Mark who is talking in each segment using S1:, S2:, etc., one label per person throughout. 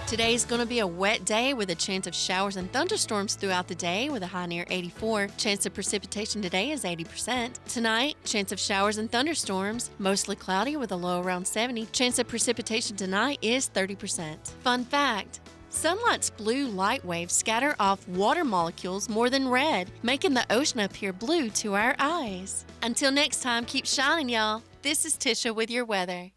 S1: Today's going to be a wet day with a chance of showers and thunderstorms throughout the day with a high near 84. Chance of precipitation today is 80%. Tonight, chance of showers and thunderstorms, mostly cloudy with a low around 70. Chance of precipitation tonight is 30%. Fun fact, sunlight's blue light waves scatter off water molecules more than red, making the ocean appear blue to our eyes. Until next time, keep shining, y'all. This is Tisha with your weather.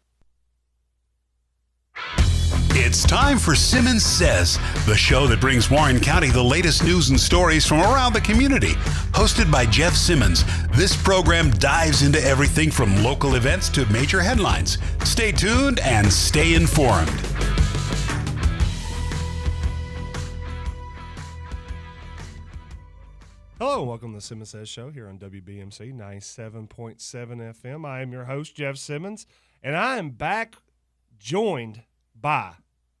S2: It's time for Simmons Says, the show that brings Warren County the latest news and stories from around the community. Hosted by Jeff Simmons, this program dives into everything from local events to major headlines. Stay tuned and stay informed.
S3: Hello and welcome to the Simmons Says Show here on WBMC 97.7 FM. I am your host, Jeff Simmons, and I am back joined by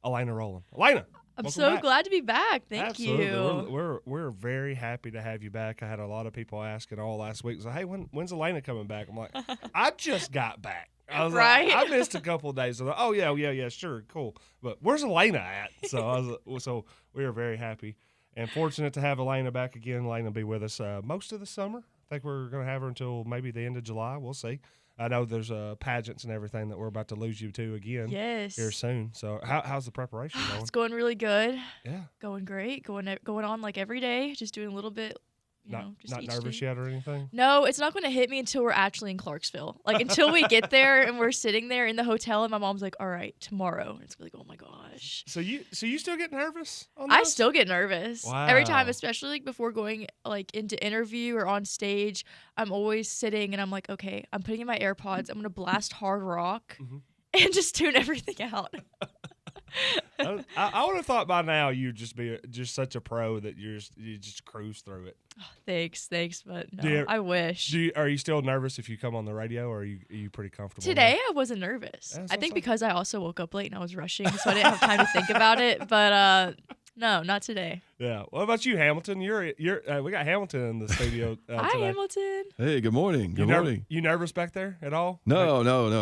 S3: Elena Rowland. Elena,
S4: I'm so glad to be back. Thank you.
S3: We're very happy to have you back. I had a lot of people asking all last week, hey, when's Elena coming back? I'm like, I just got back. I was
S4: right?
S3: Like, I missed a couple of days. So like, oh yeah, sure, cool. But where's Elena at? So so we are very happy and fortunate to have Elena back again. Elena will be with us most of the summer. I think we're going to have her until maybe the end of July. We'll see. I know there's pageants and everything that we're about to lose you to again.
S4: Yes.
S3: Here soon. So how's the preparation going?
S4: It's going really good.
S3: Yeah.
S4: Going great. Going on like every day. Just doing a little bit.
S3: Not nervous yet or anything?
S4: No, it's not going to hit me until we're actually in Clarksville. Like until we get there and we're sitting there in the hotel and my mom's like, "All right, tomorrow." And it's like, "Oh my gosh."
S3: So you still get nervous on
S4: I
S3: this?
S4: still get nervous.
S3: Wow.
S4: Every time, especially like before going like into interview or on stage, I'm always sitting and I'm like, "Okay, I'm putting in my AirPods. I'm going to blast hard rock and just tune everything out."
S3: I would have thought by now you'd just be just such a pro that you just cruise through it.
S4: Oh, thanks, but no, I wish.
S3: Are you still nervous if you come on the radio, or are you pretty comfortable?
S4: Today I wasn't nervous. I think because I also woke up late and I was rushing, so I didn't have time to think about it. But no, not today.
S3: Yeah. What about you, Hamilton? We got Hamilton in the studio
S4: Hi,
S3: today.
S4: Hamilton.
S5: Hey, good morning. Good morning.
S3: You nervous back there at all?
S5: No.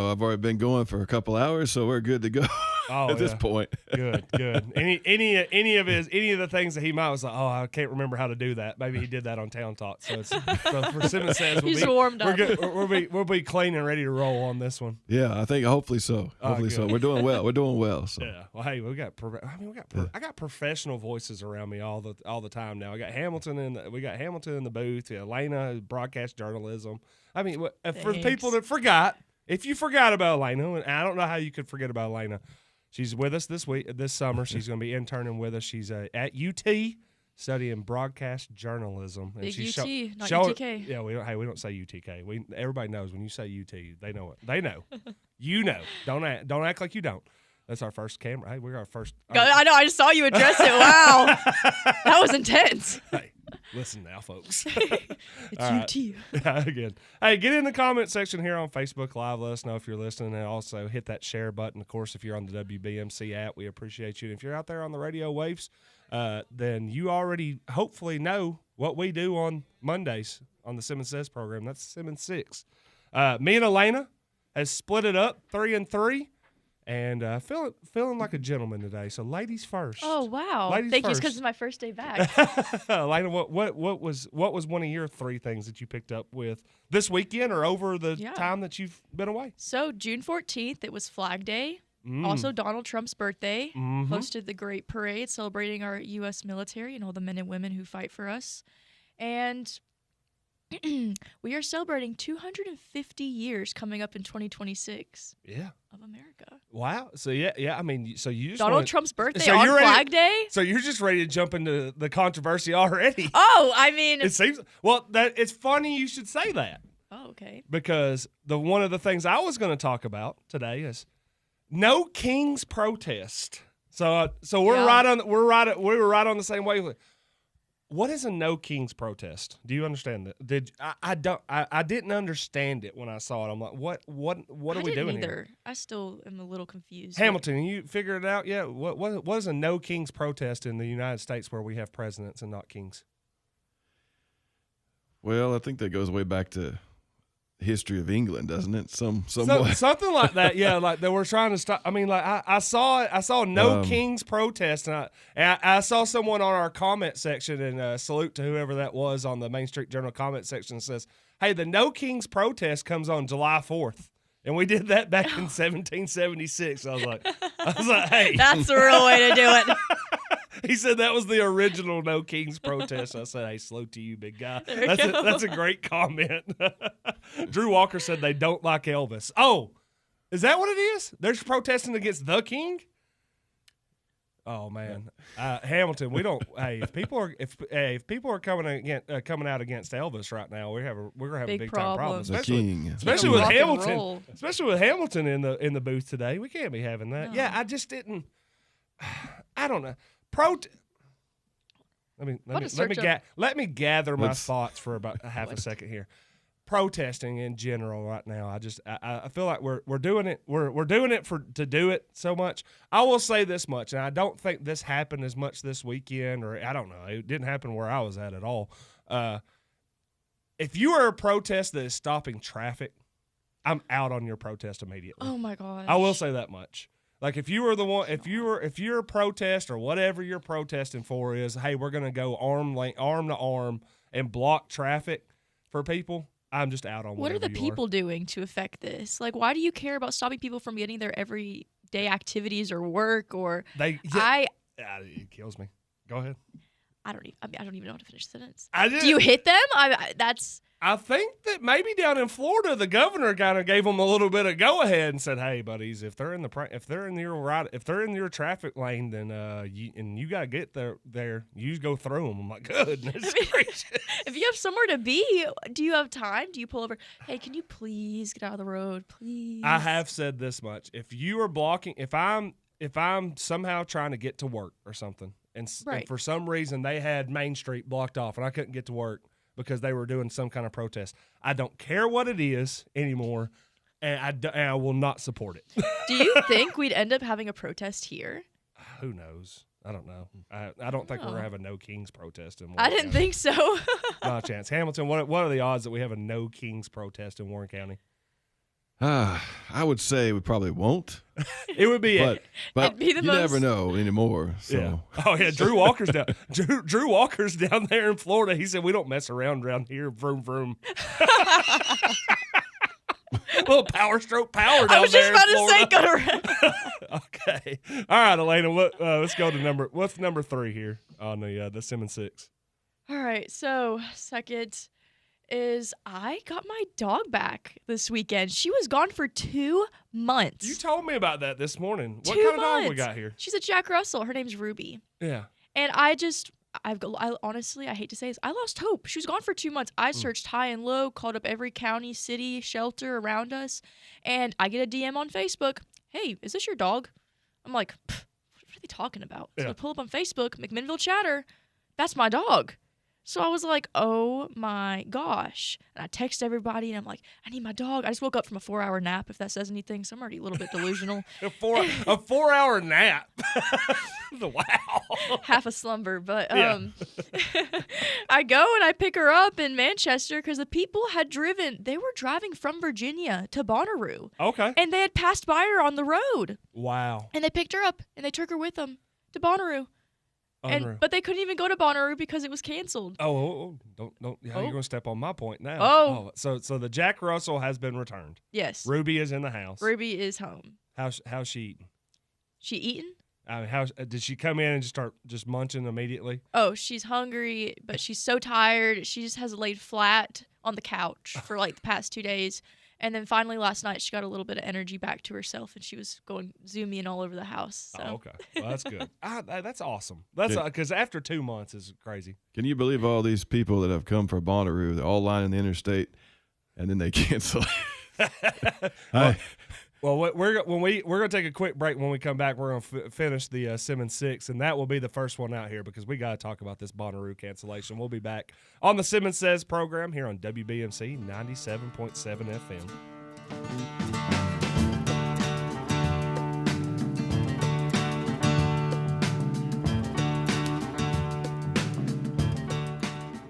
S5: I've already been going for a couple hours, so we're good to go at this point.
S3: Good. Any of the things that he might was like, oh, I can't remember how to do that. Maybe he did that on Town Talk. So for Simmons Says,
S4: warmed up.
S3: We're good. We'll be clean and ready to roll on this one.
S5: Yeah, I think hopefully so. Hopefully so. We're doing well. So.
S3: Yeah. Well, hey, I got professional voices around me all the time now. We got Hamilton in the booth. Elena, broadcast journalism. I mean, for the people that forgot, if you forgot about Elena, and I don't know how you could forget about Elena, she's with us this summer. She's going to be interning with us. She's at UT studying broadcast journalism. And
S4: Big
S3: she's
S4: UT, not UTK.
S3: Yeah, we don't say UTK. Everybody knows when you say UT, they know it. They know. You know. Don't act like you don't. That's our first camera. Hey, we're our first.
S4: I know. I just saw you address it. Wow, that was intense.
S3: Hey, listen now, folks.
S4: It's UT.
S3: Yeah, again. Hey, get in the comment section here on Facebook Live. Let us know if you're listening, and also hit that share button. Of course, if you're on the WBMC app, we appreciate you. And if you're out there on the radio waves, then you already hopefully know what we do on Mondays on the Simmons Says program. That's Simmons 6. Me and Elena has split it up 3-3. And feeling like a gentleman today. So ladies first.
S4: Oh wow!
S3: Ladies
S4: Thank you,
S3: first.
S4: because it's my first day back.
S3: Elena, what was one of your 3 things that you picked up with this weekend or over the time that you've been away?
S4: So June 14th, it was Flag Day. Also Donald Trump's birthday. Hosted the Great Parade celebrating our U.S. military and all the men and women who fight for us. And we are celebrating 250 years coming up in 2026.
S3: Yeah.
S4: Of America.
S3: Wow. So yeah. I mean, so you just
S4: Donald Trump's birthday on Flag Day.
S3: So you're just ready to jump into the controversy already.
S4: Oh, I mean,
S3: it seems that it's funny you should say that.
S4: Oh, okay.
S3: Because one of the things I was going to talk about today is no King's protest. So we were right on the same wavelength. What is a no Kings protest? Do you understand that? I didn't understand it when I saw it. I'm like, what are we doing here?
S4: I still am a little confused.
S3: Hamilton, you figured it out yet? What is a no Kings protest in the United States where we have presidents and not kings?
S5: Well, I think that goes way back to history of England, doesn't it? Somewhat.
S3: Something like that. Yeah, like they were trying to stop. I mean, like I saw no Kings protest, and I saw someone on our comment section, and salute to whoever that was on the Main Street Journal comment section, says, "Hey, the No Kings protest comes on July 4th." And we did that back in 1776. I was like, hey.
S4: That's the real way to do it.
S3: He said that was the original No Kings protest. I said, hey, salute to you, big guy. That's a great comment. Drew Walker said they don't like Elvis. Oh, is that what it is? They're protesting against the King? Oh man, Hamilton. We don't. Hey, if people are coming out against Elvis right now, we're gonna have a big time problem. Especially with Hamilton. Especially with Hamilton in the booth today. We can't be having that. No. Yeah, I just didn't. I don't know. Let me gather my thoughts for about a half a second here. Protesting in general right now, I feel like we're doing it. We're doing it to do it so much. I will say this much, and I don't think this happened as much this weekend, or I don't know. It didn't happen where I was at all. If you are a protest that is stopping traffic, I'm out on your protest immediately.
S4: Oh my gosh.
S3: I will say that much. Like if you're a protest or whatever you're protesting for is, hey, we're gonna go arm to arm and block traffic for people. I'm just out on
S4: what are the people doing to affect this? Like, why do you care about stopping people from getting their everyday activities or work or
S3: it kills me. Go ahead.
S4: I don't even know how to finish the sentence.
S3: Do
S4: you hit them?
S3: I think that maybe down in Florida, the governor kind of gave them a little bit of go ahead and said, "Hey, buddies, if they're in your traffic lane, then you got to get there, you just go through them." I'm like, goodness gracious.
S4: If you have somewhere to be, do you have time? Do you pull over? Hey, can you please get out of the road, please?
S3: I have said this much: if you are blocking, if I'm somehow trying to get to work or something, and for some reason they had Main Street blocked off and I couldn't get to work because they were doing some kind of protest, I don't care what it is anymore, and I will not support it.
S4: Do you think we'd end up having a protest here?
S3: Who knows? I don't know. I don't think we're going to have a No Kings protest in Warren
S4: County. I didn't think so.
S3: Not a chance. Hamilton, what are the odds that we have a No Kings protest in Warren County?
S5: I would say we probably won't.
S3: It would be,
S5: but you never know anymore. So.
S3: Yeah. Oh yeah, Drew Walker's down. Drew Walker's down there in Florida. He said we don't mess around here. Vroom vroom. Little power stroke power down there.
S4: I was just about
S3: to say
S4: go around.
S3: Okay. All right, Elena. Let's go to what's number 3 here on the Simmons 6.
S4: All right. So second is I got my dog back this weekend. She was gone for 2 months.
S3: You told me about that this morning. What kind of dog we got here?
S4: She's a Jack Russell. Her name's Ruby.
S3: Yeah.
S4: And I honestly, I hate to say this, I lost hope. She was gone for 2 months. I searched high and low, called up every county, city, shelter around us, and I get a DM on Facebook. Hey, is this your dog? I'm like, what are they talking about? So I pull up on Facebook, McMinnville Chatter. That's my dog. So I was like, oh my gosh. And I text everybody and I'm like, I need my dog. I just woke up from a 4-hour nap, if that says anything. So I'm already a little bit delusional.
S3: a 4-hour nap. Wow.
S4: Half a slumber. But I go and I pick her up in Manchester because the people they were driving from Virginia to Bonnaroo.
S3: Okay.
S4: And they had passed by her on the road.
S3: Wow.
S4: And they picked her up and they took her with them to Bonnaroo. But they couldn't even go to Bonnaroo because it was canceled.
S3: Don't! You're going to step on my point now.
S4: Oh,
S3: so the Jack Russell has been returned.
S4: Yes.
S3: Ruby is in the house.
S4: Ruby is home.
S3: How's she eating?
S4: She eating?
S3: I mean, did she come in and just start munching immediately?
S4: Oh, she's hungry, but she's so tired. She just has laid flat on the couch for like the past 2 days. And then finally last night, she got a little bit of energy back to herself, and she was going zooming all over the house. So.
S3: Oh, okay. Well, that's good. That's awesome. That's because after 2 months is crazy.
S5: Can you believe all these people that have come for Bonnaroo? They're all lining the interstate, and then they cancel.
S3: Well, we're going to take a quick break. When we come back, we're going to finish the Simmons 6, and that will be the first one out here because we got to talk about this Bonnaroo cancellation. We'll be back on the Simmons Says program here on WBMC 97.7 FM.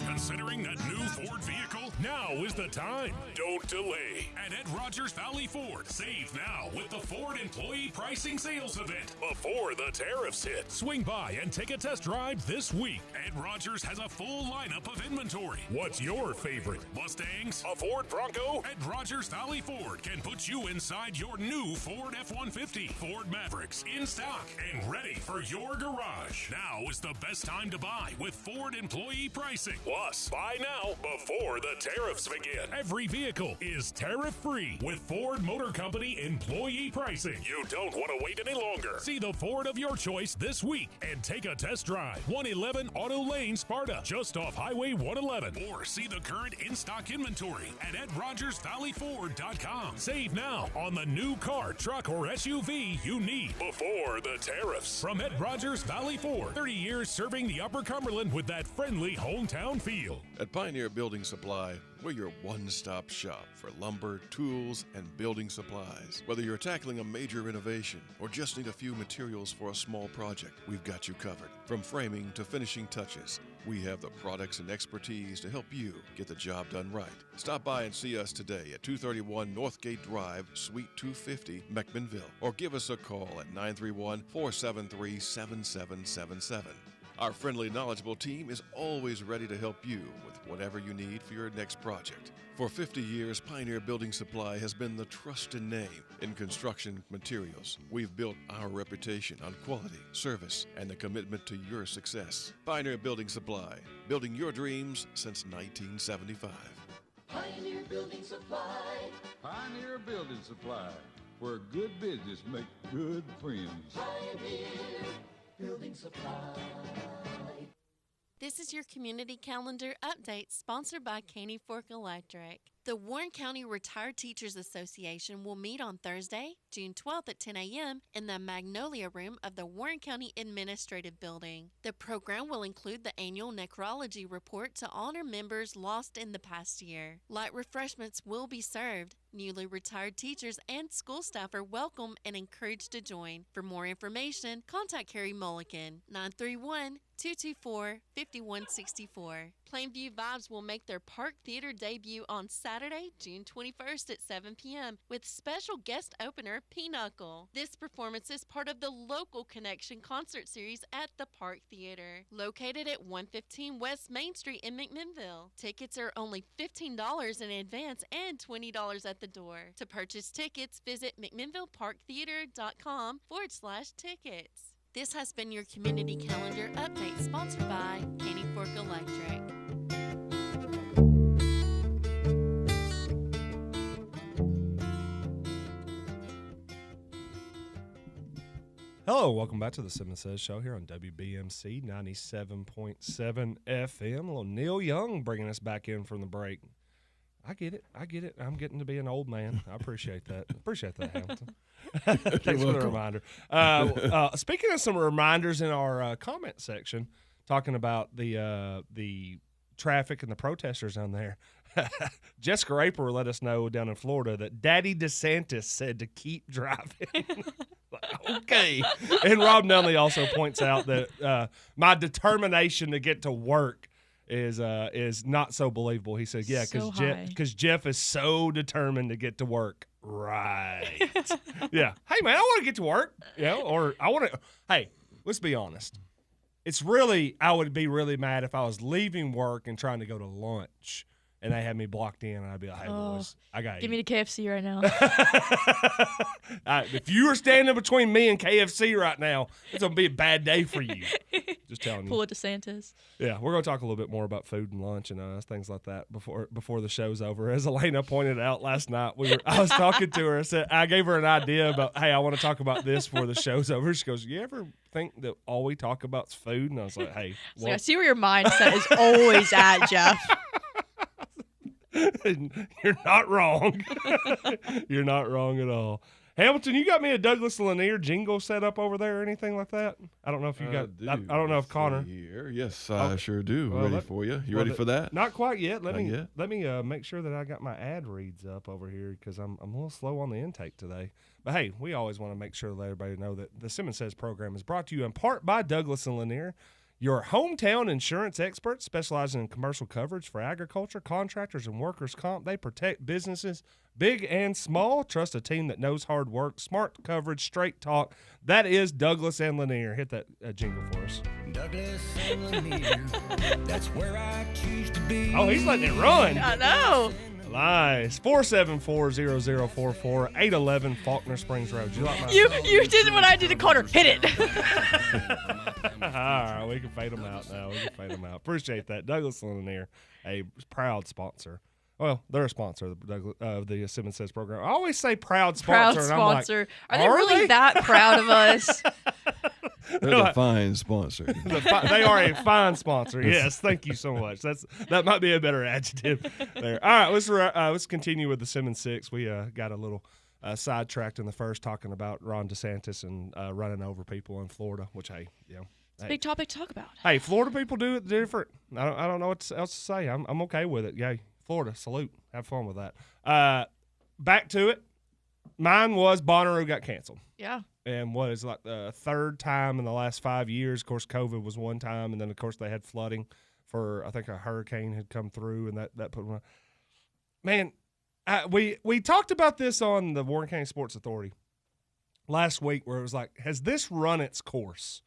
S6: Considering that new Ford vehicle? Now is the time. Don't delay. And at Rogers Valley Ford, save now with the Ford Employee Pricing Sales Event before the tariffs hit. Swing by and take a test drive this week. And Rogers has a full lineup of inventory. What's your favorite? Mustangs? A Ford Bronco? At Rogers Valley Ford can put you inside your new Ford F-150, Ford Mavericks, in stock and ready for your garage. Now is the best time to buy with Ford Employee Pricing. Plus, buy now before the tariffs begin. Every vehicle is tariff-free with Ford Motor Company Employee Pricing. You don't want to wait any longer. See the Ford of your choice this week and take a test drive. 111 Auto Lane, Sparta, just off Highway 111. Or see the current in-stock inventory at RogersValleyFord.com. Save now on the new car, truck, or SUV you need before the tariffs. From Ed Rogers Valley Ford, 30 years serving the Upper Cumberland with that friendly hometown feel.
S5: At Pioneer Building Supply, we're your one-stop shop for lumber, tools, and building supplies. Whether you're tackling a major renovation or just need a few materials for a small project, we've got you covered. From framing to finishing touches, we have the products and expertise to help you get the job done right. Stop by and see us today at 231 Northgate Drive, Suite 250, McMinnville, or give us a call at 931-473-7777. Our friendly, knowledgeable team is always ready to help you with whatever you need for your next project. For 50 years, Pioneer Building Supply has been the trusted name in construction materials. We've built our reputation on quality, service, and the commitment to your success. Pioneer Building Supply, building your dreams since 1975.
S7: Pioneer Building Supply.
S8: Pioneer Building Supply, where good business make good friends.
S7: Pioneer Building Supply.
S1: This is your community calendar update sponsored by Caney Fork Electric. The Warren County Retired Teachers Association will meet on Thursday, June 12th at 10 a.m. in the Magnolia Room of the Warren County Administrative Building. The program will include the annual necrology report to honor members lost in the past year. Light refreshments will be served. Newly retired teachers and school staff are welcome and encouraged to join. For more information, contact Carrie Mulligan, 931-224-5164. Plainview Vibes will make their Park Theater debut on Saturday, June 21st at 7 p.m. with special guest opener Pinochle. This performance is part of the Local Connection concert series at the Park Theater, located at 115 West Main Street in McMinnville. Tickets are only $15 in advance and $20 at the door. To purchase tickets, visit McMinnvilleParkTheater.com/tickets. This has been your community calendar update sponsored by Caney Fork Electric.
S3: Hello, welcome back to the Simmons Says Show here on WBMC 97.7 FM. Little Neil Young bringing us back in from the break. I get it. I'm getting to be an old man. I appreciate that. Hamilton. Thanks for the reminder. Speaking of some reminders in our comment section, talking about the traffic and the protesters down there, Jessica Raper let us know down in Florida that Daddy DeSantis said to keep driving. Okay. And Rob Nunley also points out that my determination to get to work is not so believable. He said, yeah, because Jeff is so determined to get to work. Right. Yeah. Hey, man, I want to get to work. Or I want to. Hey, let's be honest. I would be really mad if I was leaving work and trying to go to lunch and they had me blocked in, and I'd be like, hey, boys, I got to
S4: Give me the KFC right now.
S3: If you were standing between me and KFC right now, it's going to be a bad day for you. Just telling you.
S4: Pull it DeSantis.
S3: Yeah, we're going to talk a little bit more about food and lunch and things like that before the show's over. As Elena pointed out last night, I was talking to her. I gave her an idea about, hey, I want to talk about this before the show's over. She goes, you ever think that all we talk about is food? And I was like, hey.
S4: I see where your mindset is always at, Jeff.
S3: You're not wrong. You're not wrong at all. Hamilton, you got me a Douglas Lanier jingle set up over there or anything like that? I don't know if you got. I don't know if Connor.
S5: Here. Yes, I sure do. Ready for you. You ready for that?
S3: Not quite yet. Let me make sure that I got my ad reads up over here because I'm a little slow on the intake today. But hey, we always want to make sure to let everybody know that the Simmons Says program is brought to you in part by Douglas and Lanier. Your hometown insurance experts specializing in commercial coverage for agriculture, contractors, and workers' comp. They protect businesses big and small. Trust a team that knows hard work, smart coverage, straight talk. That is Douglas and Lanier. Hit that jingle for us.
S9: Douglas and Lanier, that's where I choose to be.
S3: Oh, he's letting it run.
S4: I know.
S3: Nice. 474-0044, 811 Faulkner Springs Road. You like my
S4: You did what I did to Connor. Hit it.
S3: All right, we can fade them out now. Appreciate that. Douglas and Lanier, a proud sponsor. Well, they're a sponsor of the Simmons Says program. I always say proud sponsor.
S4: Proud
S3: and I'm like,
S4: sponsor. Are they really that proud of us?
S5: They're a fine sponsor.
S3: They are a fine sponsor. Yes, thank you so much. That might be a better adjective there. All right, let's continue with the Simmons Six. We got a little sidetracked in the first talking about Ron DeSantis and running over people in Florida, which it's
S4: a big topic to talk about.
S3: Hey, Florida people do it different. I don't know what else to say. I'm okay with it. Yay, Florida, salute. Have fun with that. Back to it. Mine was Bonnaroo got canceled.
S4: Yeah.
S3: And what is like the third time in the last 5 years. Of course, COVID was one time, and then of course they had flooding for I think a hurricane had come through, and that put them. Man, we talked about this on the Warren County Sports Authority last week, where it was like, has this run its course?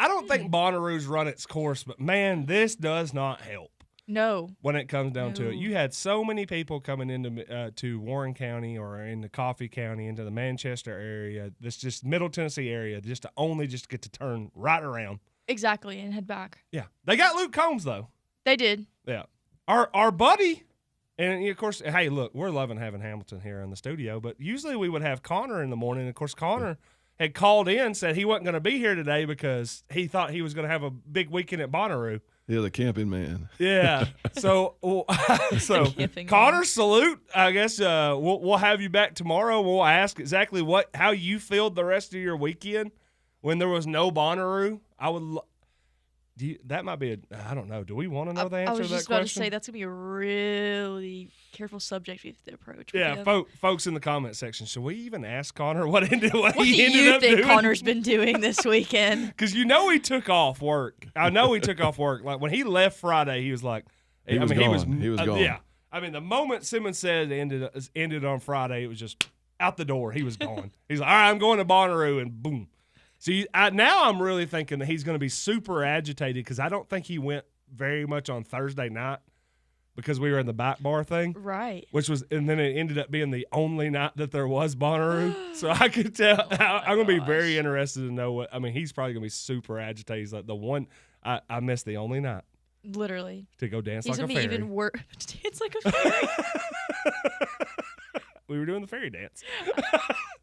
S3: I don't think Bonnaroo's run its course, but man, this does not help.
S4: No.
S3: When it comes down to it, you had so many people coming into to Warren County or into Coffee County, into the Manchester area, this just Middle Tennessee area, just to get to turn right around.
S4: Exactly, and head back.
S3: Yeah, they got Luke Combs though.
S4: They did.
S3: Yeah, our buddy, and of course, hey, look, we're loving having Hamilton here in the studio, but usually we would have Connor in the morning. Of course, Connor had called in, said he wasn't going to be here today because he thought he was going to have a big weekend at Bonnaroo.
S5: Yeah, the camping man.
S3: Yeah. So Connor, salute. I guess we'll have you back tomorrow. We'll ask exactly how you filled the rest of your weekend when there was no Bonnaroo. I would. That might be I don't know. Do we want to know the answer to that question?
S4: I was just about to say that's gonna be a really careful subject we have to approach.
S3: Yeah, folks in the comment section, should we even ask Connor what he ended
S4: what
S3: up doing?
S4: What do you think Connor's been doing this weekend?
S3: Because he took off work. I know he took off work. Like when he left Friday, he was like,
S5: he was gone.
S3: Yeah. I mean, the moment Simmons said it ended on Friday, it was just out the door. He was gone. He's like, all right, I'm going to Bonnaroo, and boom. See, now I'm really thinking that he's going to be super agitated because I don't think he went very much on Thursday night because we were in the back bar thing.
S4: Right.
S3: And then it ended up being the only night that there was Bonnaroo. So I could tell. I'm going to be very interested to know he's probably going to be super agitated. He's like, the one, I missed the only night.
S4: Literally.
S3: To go dance like a fairy.
S4: He's going to be even worse. Dance like a fairy.
S3: We were doing the fairy dance.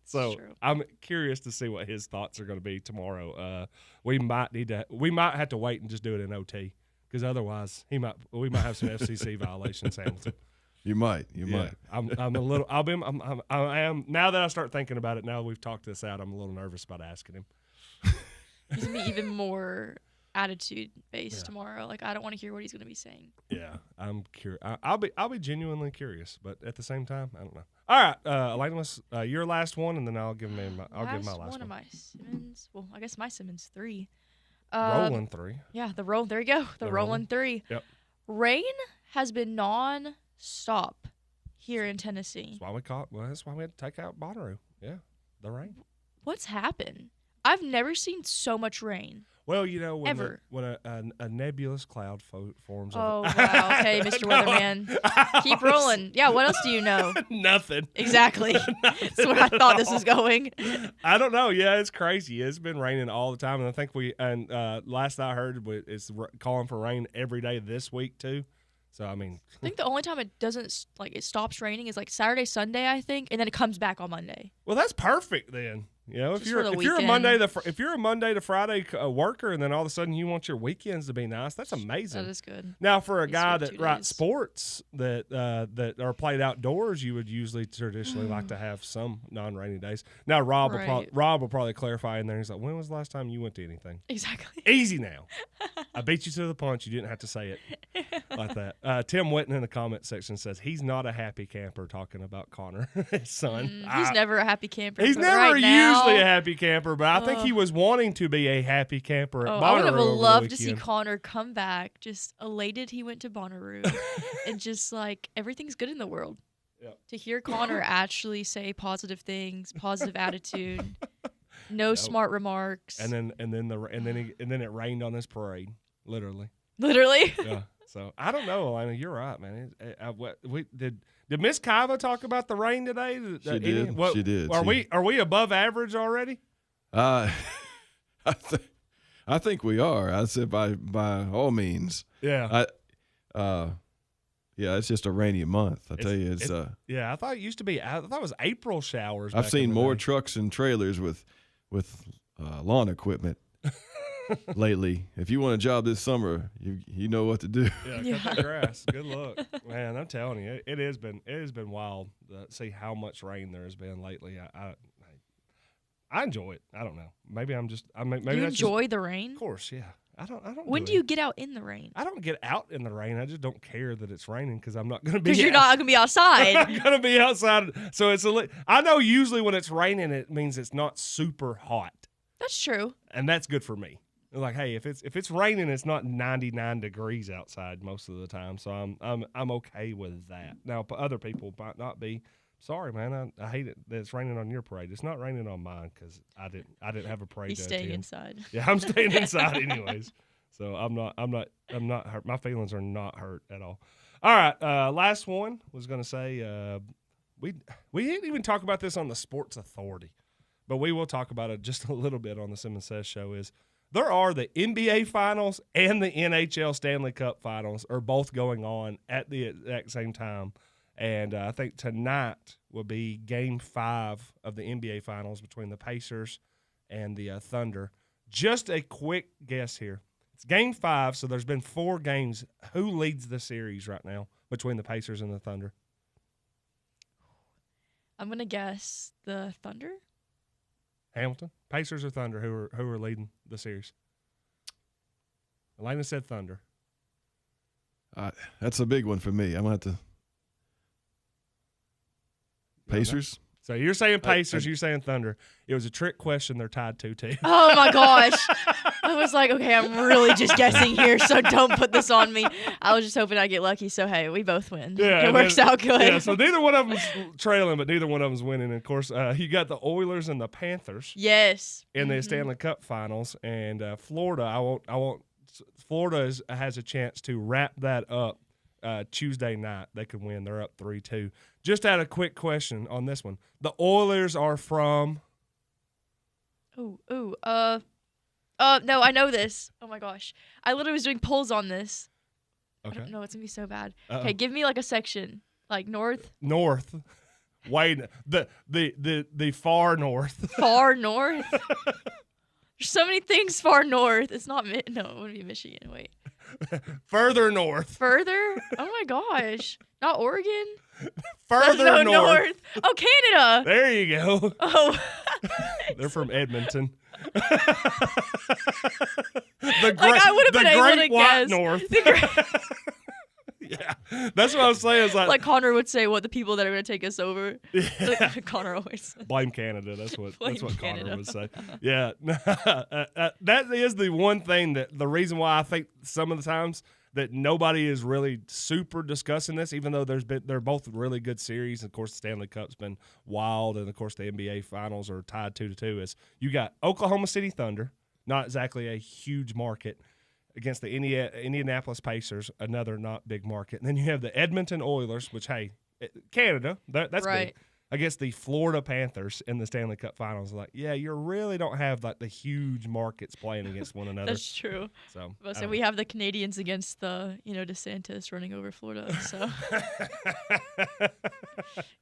S3: So I'm curious to see what his thoughts are going to be tomorrow. We might have to wait and just do it in OT because otherwise we might have some FCC violations. Hamilton.
S5: You might.
S3: I'm a little. I am now that I start thinking about it. Now that we've talked this out, I'm a little nervous about asking him.
S4: He's gonna be even more attitude based tomorrow. Like I don't want to hear what he's gonna be saying.
S3: Yeah, I'm curious. I'll be genuinely curious, but at the same time, I don't know. All right, Elena, your last one, and then I'll give my last one.
S4: One of my Simmons. Well, I guess my Simmons 3.
S3: Rolling 3.
S4: Yeah, there you go. The rolling 3.
S3: Yep.
S4: Rain has been non-stop here in Tennessee.
S3: That's why we had to take out Bonnaroo. Yeah, the rain.
S4: What's happened? I've never seen so much rain.
S3: Well, when a nebulous cloud forms.
S4: Oh, wow. Okay, Mr. Weatherman. Keep rolling. Yeah, what else do you know?
S3: Nothing.
S4: Exactly. That's where I thought this was going.
S3: I don't know. Yeah, it's crazy. It's been raining all the time, and I think last I heard, it's calling for rain every day this week, too. So, I
S4: think the only time it doesn't, it stops raining is, Saturday, Sunday, I think, and then it comes back on Monday.
S3: Well, that's perfect then. If you're a Monday to Friday worker, and then all of a sudden you want your weekends to be nice, that's amazing.
S4: That is good.
S3: Now, for a guy that writes sports that are played outdoors, you would usually traditionally like to have some non-rainy days. Now, Rob will probably clarify in there. He's like, "When was the last time you went to anything?"
S4: Exactly.
S3: Easy now. I beat you to the punch. You didn't have to say it like that. Tim Witten in the comment section says he's not a happy camper talking about Connor, his son.
S4: He's never a happy camper.
S3: He's never
S4: right now,
S3: usually a happy camper, but I think he was wanting to be a happy camper at Bonnaroo.
S4: I would have
S3: over the
S4: loved to see
S3: weekend.
S4: Connor come back just elated he went to Bonnaroo and just like everything's good in the world.
S3: Yep.
S4: To hear Connor actually say positive things, positive attitude, no smart remarks.
S3: And then it rained on this parade, literally.
S4: Literally.
S3: Yeah. So I don't know, Elena. You're right, man. Did Miss Kaiva talk about the rain today?
S5: She did. She did.
S3: Are we above average already?
S5: I think we are. I said by all means.
S3: Yeah.
S5: Yeah, it's just a rainy month. I tell you, it's
S3: yeah. I thought it used to be. I thought it was April showers.
S5: I've
S3: back
S5: seen
S3: in the
S5: more
S3: day.
S5: trucks and trailers with lawn equipment lately. If you want a job this summer, you know what to do.
S3: Yeah, cut that grass. Good luck, man. I'm telling you, it has been wild to see how much rain there has been lately. I enjoy it. I don't know. Maybe I'm just. Maybe
S4: you
S3: that's
S4: enjoy
S3: just,
S4: the rain?
S3: Of course, yeah. I don't.
S4: When do you get out in the rain?
S3: I don't get out in the rain. I just don't care that it's raining because I'm not going to be.
S4: Because you're not going to be outside.
S3: I'm not going to be outside. So it's I know usually when it's raining, it means it's not super hot.
S4: That's true.
S3: And that's good for me. Like, hey, if it's raining, it's not 99 degrees outside most of the time. So I'm okay with that. Now, other people might not be. Sorry, man. I hate it that it's raining on your parade. It's not raining on mine because I didn't have a parade.
S4: He's
S3: to
S4: staying
S3: attend.
S4: inside.
S3: Yeah, I'm staying inside anyways. So I'm not hurt. My feelings are not hurt at all. All right, last one was going to say we didn't even talk about this on the Sports Authority, but we will talk about it just a little bit on the Simmons Says show. Is there are the NBA Finals and the NHL Stanley Cup Finals are both going on at the exact same time. And I think tonight will be Game 5 of the NBA Finals between the Pacers and the Thunder. Just a quick guess here. It's Game 5, so there's been 4 games. Who leads the series right now between the Pacers and the Thunder?
S4: I'm going to guess the Thunder.
S3: Hamilton? Pacers or Thunder? Who are leading the series? Elena said Thunder.
S5: That's a big one for me. I'm going to have to. Pacers?
S3: So you're saying Pacers, you're saying Thunder. It was a trick question. They're tied 2-2.
S4: Oh, my gosh. I was like, okay, I'm really just guessing here, so don't put this on me. I was just hoping I'd get lucky, so, hey, we both win.
S3: Yeah,
S4: it works out good.
S3: Yeah, so neither one of them's trailing, but neither one of them's winning. And of course, you got the Oilers and the Panthers.
S4: Yes.
S3: In the Stanley Cup Finals. And Florida, Florida has a chance to wrap that up Tuesday night. They could win. They're up 3-2. Just had a quick question on this one. The Oilers are from.
S4: No, I know this. Oh my gosh, I literally was doing polls on this.
S3: Okay.
S4: I don't know. It's gonna be so bad.
S3: Uh-oh.
S4: Okay, give me like a section, like north.
S3: North. Wait, the far north.
S4: Far north. There's so many things far north. It's not no, it wouldn't be Michigan. Wait.
S3: Further north.
S4: Further? Oh my gosh. Not Oregon?
S3: Further
S4: north. Oh, Canada.
S3: There you go.
S4: Oh.
S3: They're from Edmonton.
S4: I would have been able to guess.
S3: North. Yeah, that's what I was saying.
S4: Like Connor would say, what the people that are going to take us over.
S3: Yeah.
S4: Connor always says.
S3: Blame Canada. That's what
S4: Canada.
S3: Connor would say. Yeah, that is the one thing that the reason why I think some of the times that nobody is really super discussing this, even though they're both really good series. Of course, the Stanley Cup's been wild, and of course the NBA Finals are tied 2-2. Is you got Oklahoma City Thunder, not exactly a huge market, against the Indianapolis Pacers, another not big market. And then you have the Edmonton Oilers, which, hey, Canada, that's
S4: right.
S3: big, against the Florida Panthers in the Stanley Cup Finals. Like, yeah, you really don't have like the huge markets playing against one another.
S4: That's true.
S3: So
S4: we have the Canadians against the, DeSantis running over Florida. So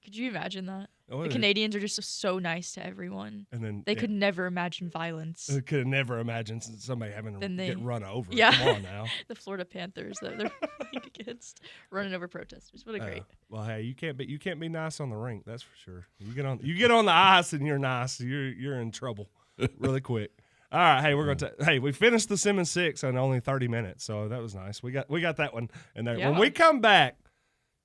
S4: could you imagine that? The Canadians are just so nice to everyone. And then they could never imagine violence.
S3: They could never imagine somebody having to get run over.
S4: Yeah.
S3: Come on now.
S4: The Florida Panthers that they're playing against, running over protesters. What a great.
S3: Well, hey, you can't be nice on the rink. That's for sure. You get on the ice and you're nice. You're in trouble really quick. All right, hey, we finished the Simmons 6 in only 30 minutes, so that was nice. We got that one in there.
S4: Yeah.
S3: When we come back,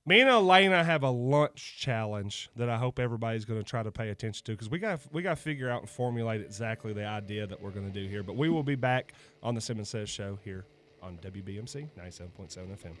S3: Me and Elena have a lunch challenge that I hope everybody's going to try to pay attention to because we got to figure out and formulate exactly the idea that we're going to do here. But we will be back on the Simmons Says Show here on WBMC 97.7 FM.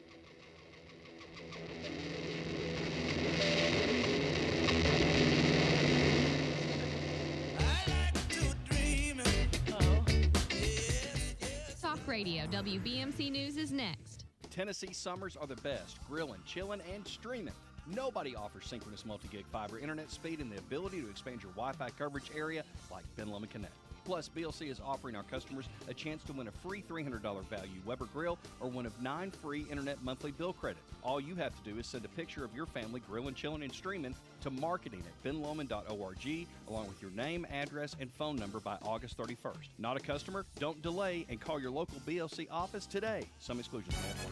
S10: Talk Radio, WBMC News is next.
S11: Tennessee summers are the best, grilling, chilling, and streaming. Nobody offers synchronous multi-gig fiber internet speed and the ability to expand your Wi-Fi coverage area like Ben Lomond Connect. Plus, BLC is offering our customers a chance to win a free $300 value Weber grill or one of 9 free internet monthly bill credits. All you have to do is send a picture of your family grilling, chilling, and streaming to marketing at benlomond.org along with your name, address, and phone number by August 31st. Not a customer? Don't delay and call your local BLC office today. Some exclusions may apply.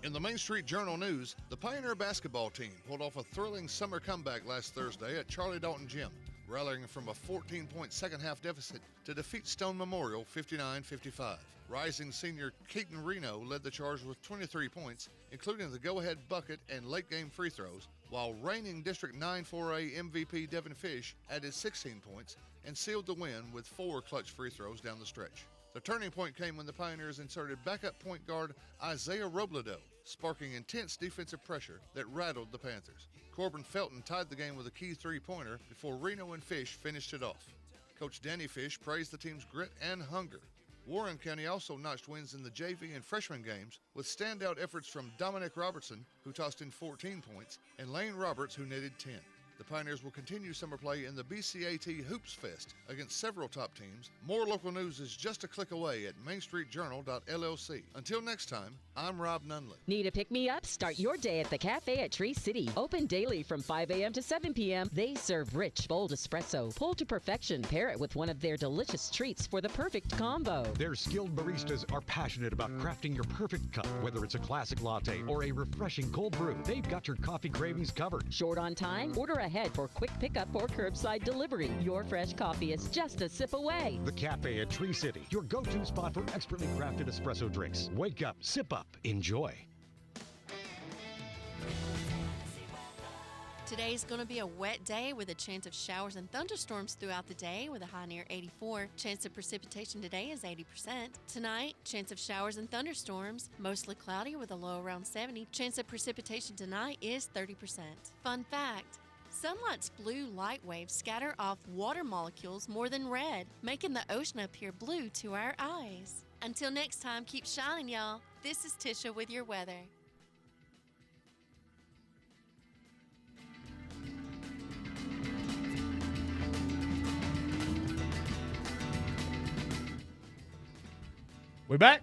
S12: In the Main Street Journal News, the Pioneer basketball team pulled off a thrilling summer comeback last Thursday at Charlie Dalton Gym, rallying from a 14-point second-half deficit to defeat Stone Memorial 59-55. Rising senior Keaton Reno led the charge with 23 points, including the go-ahead bucket and late-game free throws, while reigning District 9-4A MVP Devin Fish added 16 points and sealed the win with 4 clutch free throws down the stretch. The turning point came when the Pioneers inserted backup point guard Isaiah Robledo, sparking intense defensive pressure that rattled the Panthers. Corbin Felton tied the game with a key three-pointer before Reno and Fish finished it off. Coach Danny Fish praised the team's grit and hunger. Warren County also notched wins in the JV and freshman games with standout efforts from Dominic Robertson, who tossed in 14 points, and Lane Roberts, who netted 10. The Pioneers will continue summer play in the BCAT Hoops Fest against several top teams. More local news is just a click away at mainstreetjournal.llc. Until next time, I'm Rob Nunley.
S13: Need a pick-me-up? Start your day at the Cafe at Tree City. Open daily from 5 a.m. to 7 p.m. They serve rich, bold espresso, pulled to perfection. Pair it with one of their delicious treats for the perfect combo.
S14: Their skilled baristas are passionate about crafting your perfect cup. Whether it's a classic latte or a refreshing cold brew, they've got your coffee cravings covered.
S13: Short on time? Order ahead for quick pickup or curbside delivery. Your fresh coffee is just a sip away.
S14: The Cafe at Tree City, your go-to spot for expertly crafted espresso drinks. Wake up, sip up, enjoy.
S1: Today's going to be a wet day with a chance of showers and thunderstorms throughout the day with a high near 84. Chance of precipitation today is 80%. Tonight, chance of showers and thunderstorms, mostly cloudy with a low around 70. Chance of precipitation tonight is 30%. Fun fact: sunlight's blue light waves scatter off water molecules more than red, making the ocean appear blue to our eyes. Until next time, keep shining, y'all. This is Tisha with your weather.
S3: We back?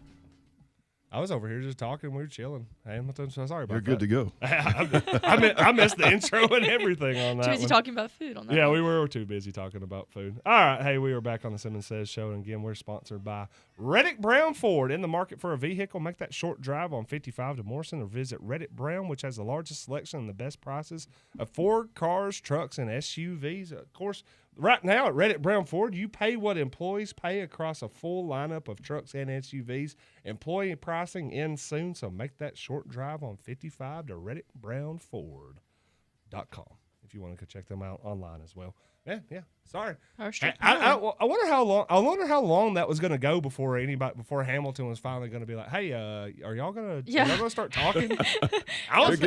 S3: I was over here just talking. We were chilling. Hey, I'm so sorry about
S5: You're
S3: that.
S5: good to go.
S3: I missed the intro and everything on that.
S4: Too busy
S3: one.
S4: talking about food on that.
S3: Yeah,
S4: one.
S3: we were too busy talking about food. All right. Hey, we are back on the Simmons Says Show. And again, we're sponsored by Reddick Brown Ford. In the market for a vehicle, make that short drive on 55 to Morrison or visit Reddick Brown, which has the largest selection and the best prices of Ford cars, trucks, and SUVs. Of course, right now at Reddick Brown Ford, you pay what employees pay across a full lineup of trucks and SUVs. Employee pricing ends soon, so make that short drive on 55 to ReddickBrownFord.com if you want to go check them out online as well. Yeah. Sorry. I wonder how long. I wonder how long that was going to go before Hamilton was finally going to be like, "Hey, are y'all going to start talking?" I wasn't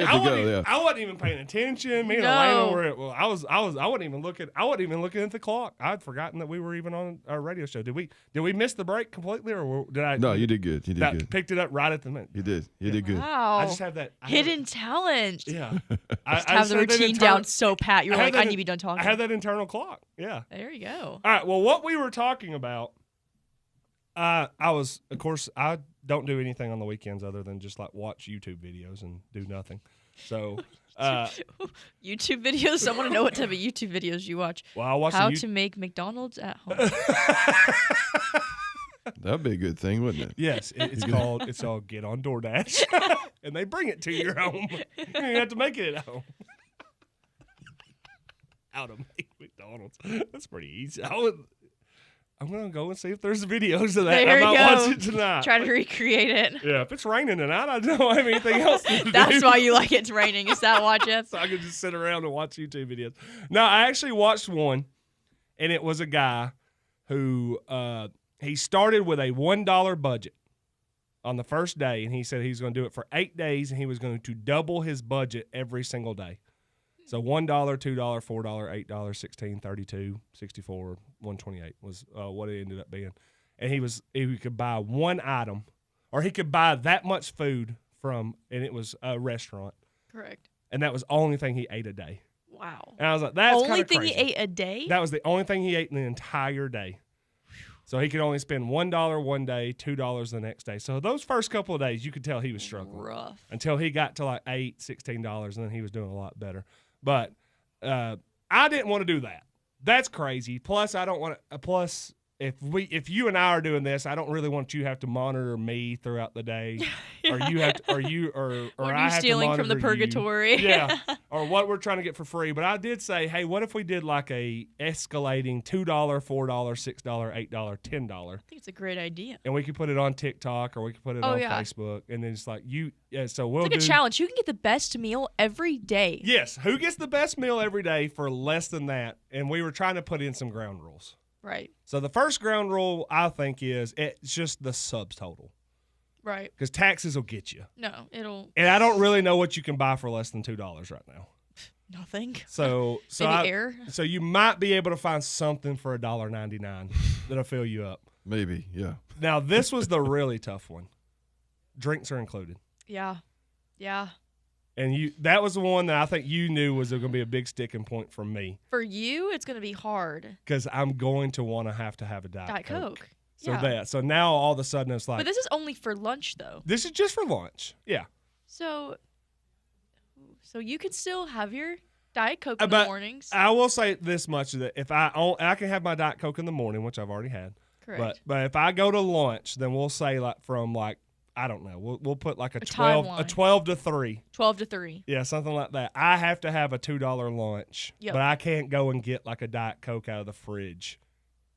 S3: even paying attention. Me and Elena were. I wasn't even looking. I wasn't even looking at the clock. I'd forgotten that we were even on our radio show. Did we miss the break completely, or did I?
S5: No, you did good. You did good.
S3: Picked it up right at the minute.
S5: You did. You did good.
S4: Wow.
S3: I just have that
S4: hidden talent.
S3: Yeah.
S4: I have the routine down so pat. You're like, I need to be done talking.
S3: I have that internal clock. Yeah.
S4: There you go.
S3: All right. Well, what we were talking about, I don't do anything on the weekends other than just like watch YouTube videos and do nothing. So,
S4: YouTube videos. I want to know what type of YouTube videos you watch.
S3: Well, I watch
S4: how to make McDonald's at home.
S5: That'd be a good thing, wouldn't it?
S3: Yes, it's called Get on DoorDash, and they bring it to your home. You don't have to make it at home. How to make McDonald's. That's pretty easy. I'm going to go and see if there's videos of that.
S4: There
S3: I
S4: you
S3: might
S4: go.
S3: watch it tonight.
S4: Try to recreate it.
S3: Yeah, if it's raining tonight, I don't have anything else to do.
S4: That's why you like it's raining. Is that why, Jeff?
S3: So I can just sit around and watch YouTube videos. No, I actually watched one, and it was a guy who he started with a $1 budget on the first day, and he said he was going to do it for 8 days, and he was going to double his budget every single day. So $1, $2, $4, $8, $16, $32, $64, $128 was what it ended up being. And he could buy one item, or he could buy that much food from, and it was a restaurant.
S4: Correct.
S3: And that was the only thing he ate a day.
S4: Wow.
S3: And I was like, that's kind of
S4: only
S3: crazy.
S4: thing he ate a day?
S3: That was the only thing he ate in the entire day. So he could only spend $1 one day, $2 the next day. So those first couple of days, you could tell he was struggling.
S4: Rough.
S3: Until he got to like $8, $16, and then he was doing a lot better. But I didn't want to do that. That's crazy. Plus, I don't want to. Plus, if you and I are doing this, I don't really want you to have to monitor me throughout the day, or you have to, or
S4: When
S3: I
S4: you're
S3: have
S4: stealing
S3: to
S4: from the
S3: monitor you.
S4: purgatory.
S3: Yeah, or what we're trying to get for free. But I did say, hey, what if we did like a escalating $2, $4, $6, $8, $10?
S4: I think it's a great idea.
S3: And we could put it on TikTok, or we could put it on Facebook, and then it's like so we'll
S4: It's like a challenge. You can get the best meal every day.
S3: Yes, who gets the best meal every day for less than that? And we were trying to put in some ground rules.
S4: Right.
S3: So the first ground rule, I think, is it's just the subtotal.
S4: Right.
S3: Because taxes will get you.
S4: No, it'll.
S3: And I don't really know what you can buy for less than $2 right now.
S4: Nothing.
S3: So
S4: Maybe air.
S3: So you might be able to find something for $1.99 that'll fill you up.
S5: Maybe, yeah.
S3: Now this was the really tough one. Drinks are included.
S4: Yeah. Yeah.
S3: And that was the one that I think you knew was going to be a big sticking point for me.
S4: For you, it's going to be hard.
S3: Because I'm going to want to have a Diet
S4: Coke.
S3: So
S4: Yeah.
S3: So now all of a sudden it's like.
S4: But this is only for lunch, though.
S3: This is just for lunch. Yeah.
S4: So you can still have your Diet Coke in the mornings.
S3: I will say this much, that if I can have my Diet Coke in the morning, which I've already had.
S4: Correct.
S3: But if I go to lunch, then we'll say from I don't know. We'll put like a
S4: timeline.
S3: 12 to 3.
S4: 12 to 3.
S3: Yeah, something like that. I have to have a $2 lunch,
S4: Yep.
S3: but I can't go and get like a Diet Coke out of the fridge.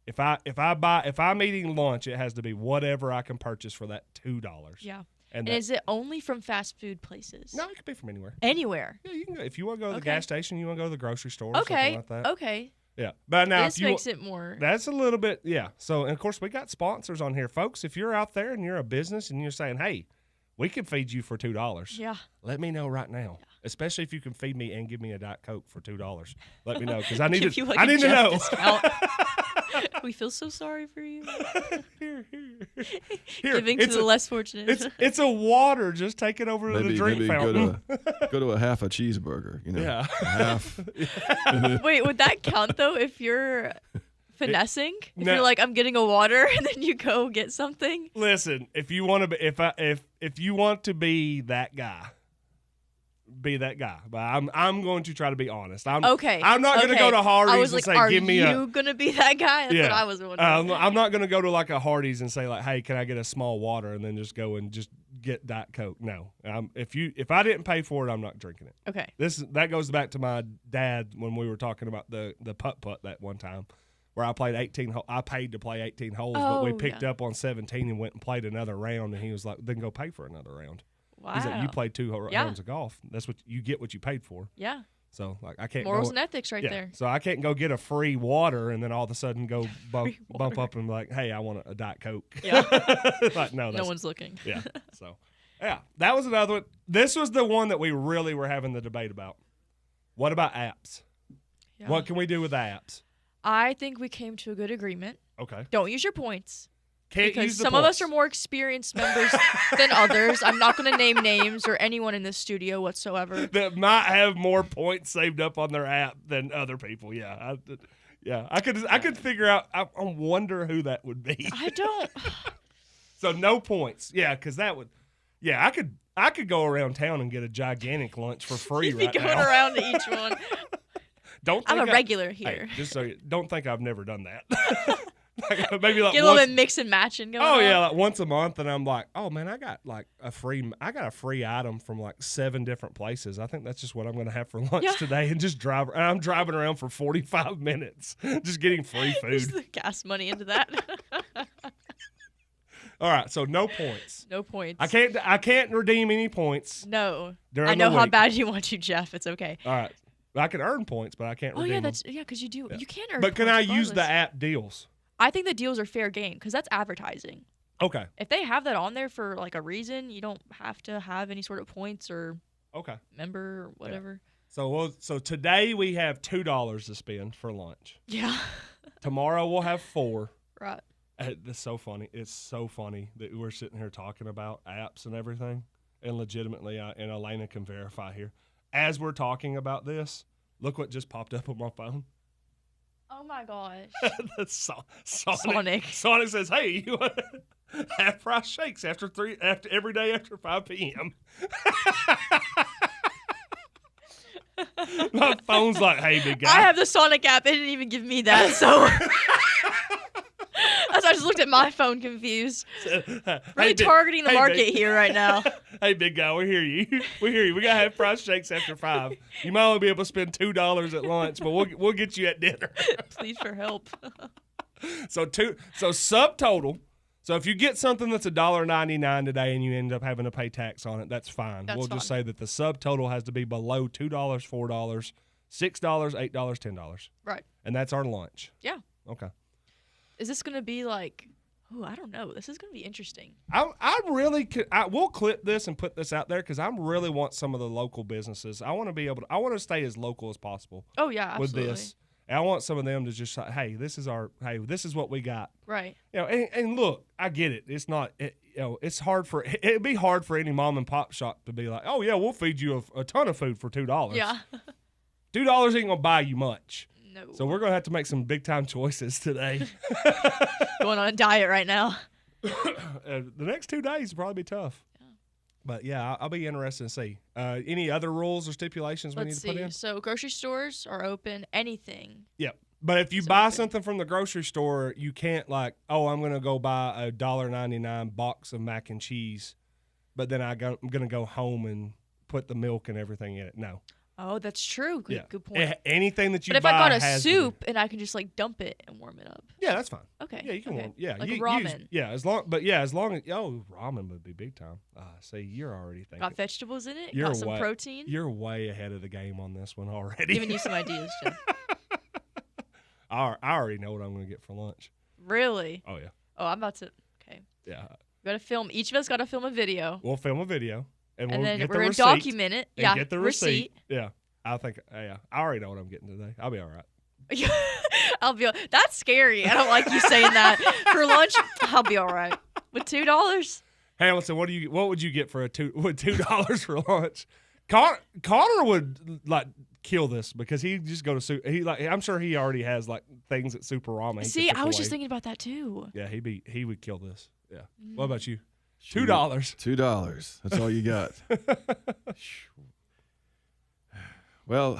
S3: If I'm eating lunch, it has to be whatever I can purchase for that $2.
S4: Yeah.
S3: And
S4: is it only from fast food places?
S3: No, it could be from anywhere.
S4: Anywhere.
S3: Yeah, you can go. If you want to go to the gas station, you want to go to the grocery store.
S4: Okay.
S3: Something like that.
S4: Okay.
S3: Yeah, but now
S4: This makes it more.
S3: That's a little bit, yeah. So, and of course, we got sponsors on here, folks. If you're out there and you're a business and you're saying, "Hey, we can feed you for $2,"
S4: Yeah.
S3: let me know right now. Yeah. Especially if you can feed me and give me a Diet Coke for $2. Let me know because I need
S4: Give
S3: to.
S4: you like
S3: I
S4: a
S3: need to
S4: Jeff
S3: know.
S4: discount. We feel so sorry for you.
S3: Here.
S4: Giving to the less fortunate.
S3: It's a water. Just take it over to the drink fountain.
S5: Go to a half a cheeseburger.
S3: Yeah.
S5: A half.
S4: Wait, would that count though if you're finessing? If
S3: No.
S4: you're like, I'm getting a water, and then you go get something.
S3: Listen, if you want to be, if you want to be that guy. Be that guy, but I'm going to try to be honest. I'm not going to go to Hardee's and say, "Give me a."
S4: Are you going to be that guy? That's what I was wondering.
S3: I'm not going to go to like a Hardee's and say like, "Hey, can I get a small water?" and then just go and just get Diet Coke. No, if I didn't pay for it, I'm not drinking it.
S4: Okay.
S3: That goes back to my dad when we were talking about the putt that one time. Where I played 18 I paid to play 18 holes, but we picked up on 17 and went and played another round, and he was like, "Then go pay for another round."
S4: Wow.
S3: He's like, "You played 2 rounds of golf. That's what you get. What you paid for."
S4: Yeah.
S3: So like I can't
S4: morals
S3: go,
S4: and ethics right there.
S3: So I can't go get a free water and then all of a sudden go bump up and be like, "Hey, I want a Diet Coke."
S4: Yeah.
S3: Like no
S4: one's looking.
S3: Yeah. So yeah, that was another one. This was the one that we really were having the debate about. What about apps?
S4: Yeah.
S3: What can we do with apps?
S4: I think we came to a good agreement.
S3: Okay.
S4: Don't use your points.
S3: Can't
S4: because
S3: use the
S4: some of us
S3: points.
S4: are more experienced members than others. I'm not going to name names or anyone in this studio whatsoever.
S3: That might have more points saved up on their app than other people. Yeah, I could figure out. I wonder who that would be.
S4: I don't.
S3: So no points. Yeah, because that would. Yeah, I could go around town and get a gigantic lunch for free
S4: You'd be
S3: right
S4: going
S3: now.
S4: around to each one.
S3: Don't.
S4: I'm
S3: think
S4: a regular here.
S3: Hey, just so you don't think I've never done that. Maybe like
S4: get a little bit mix and matching going on.
S3: Oh yeah, like once a month, and I'm like, oh man, I got a free item from like 7 different places. I think that's just what I'm going to have for lunch today, and just drive. And I'm driving around for 45 minutes, just getting free food.
S4: Just the gas money into that.
S3: All right, so no points.
S4: No points.
S3: I can't redeem any points.
S4: No.
S3: During
S4: I know
S3: the
S4: how
S3: week.
S4: bad you want to, Jeff. It's okay.
S3: All right, I can earn points, but I can't. redeem them.
S4: Because you do. Yeah. You can earn.
S3: But can
S4: points
S3: I use the
S4: regardless.
S3: app deals?
S4: I think the deals are fair game because that's advertising.
S3: Okay.
S4: If they have that on there for like a reason, you don't have to have any sort of points or member or whatever.
S3: Yeah. So today we have $2 to spend for lunch.
S4: Yeah.
S3: Tomorrow we'll have 4.
S4: Right.
S3: It's so funny. It's so funny that we're sitting here talking about apps and everything, and legitimately, and Elena can verify here. As we're talking about this, look what just popped up on my phone.
S4: Oh my gosh.
S3: That's
S4: Sonic.
S3: Sonic says, "Hey, you want half price shakes after every day after 5 p.m." My phone's like, "Hey, big guy."
S4: I have the Sonic app. It didn't even give me that, so. I just looked at my phone confused. Really targeting the market here right now.
S3: Hey, big guy, we hear you. We hear you. We got half price shakes after 5. You might only be able to spend $2 at lunch, but we'll get you at dinner.
S4: Please for help.
S3: So subtotal. So if you get something that's $1.99 today and you end up having to pay tax on it, that's fine. We'll just say that the subtotal has to be below $2, $4, $6, $8, $10.
S4: Right.
S3: And that's our lunch.
S4: Yeah.
S3: Okay.
S4: Is this going to be like, I don't know. This is going to be interesting.
S3: We'll clip this and put this out there because I really want some of the local businesses. I want to stay as local as possible.
S4: Oh, yeah, absolutely.
S3: With this. And I want some of them to just say, hey, this is what we got.
S4: Right.
S3: And look, I get it. It's not, it's hard it'd be hard for any mom and pop shop to be like, oh yeah, we'll feed you a ton of food for $2.
S4: Yeah.
S3: $2 ain't going to buy you much.
S4: No.
S3: So we're going to have to make some big time choices today.
S4: Going on a diet right now.
S3: The next 2 days will probably be tough. Yeah. But yeah, I'll be interested to see. Any other rules or stipulations we need to put in?
S4: So grocery stores are open, anything.
S3: Yep. But if you buy something from the grocery store, you can't I'm going to go buy a $1.99 box of mac and cheese, but then I'm going to go home and put the milk and everything in it. No.
S4: Oh, that's true. Good point.
S3: Anything that you
S4: buy. But if I got a soup and I can just dump it and warm it up.
S3: Yeah, that's fine.
S4: Okay.
S3: Yeah, you can warm. Yeah,
S4: like ramen.
S3: as long as ramen would be big time. See, you're already thinking.
S4: Got vegetables in it. Got some protein.
S3: You're way ahead of the game on this one already.
S4: Giving you some ideas, Jeff.
S3: I already know what I'm going to get for lunch.
S4: Really?
S3: Oh yeah.
S4: Oh, I'm about to. Okay.
S3: Yeah.
S4: We got to film. Each of us got to film a video.
S3: We'll film a video. And we'll
S4: then
S3: get
S4: we're
S3: the
S4: going to
S3: receipt
S4: document it.
S3: and
S4: Yeah.
S3: Get the receipt. Yeah. I already know what I'm getting today. I'll be all right.
S4: That's scary. I don't like you saying that. For lunch, I'll be all right. With $2?
S3: Hamilton, what would you get for $2 for lunch? Connor would kill this because he just go to I'm sure he already has things at Superama.
S4: See, I was just thinking about that too.
S3: Yeah, he would kill this. Yeah. What about you?
S5: $2. $2. That's all you got. Well,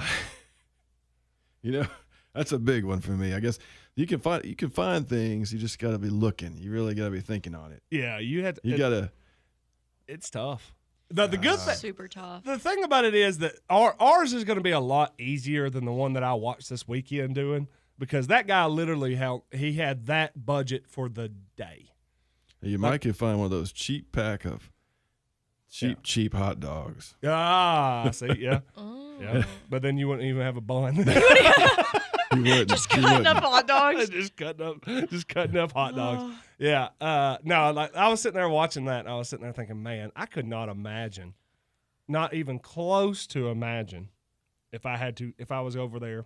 S5: that's a big one for me. I guess you can find things. You just got to be looking. You really got to be thinking on it.
S3: Yeah, you
S5: got to.
S3: It's tough. The good thing,
S4: super tough.
S3: The thing about it is that ours is going to be a lot easier than the one that I watched this weekend doing because that guy literally he had that budget for the day.
S5: You might could find one of those cheap pack of cheap hot dogs.
S3: Ah, see, yeah. Yeah. But then you wouldn't even have a bun.
S5: You wouldn't.
S4: Just cutting up hot dogs.
S3: just cutting up hot dogs. Yeah. No, I was sitting there watching that. And I was sitting there thinking, man, I could not imagine, not even close to imagine, if I was over there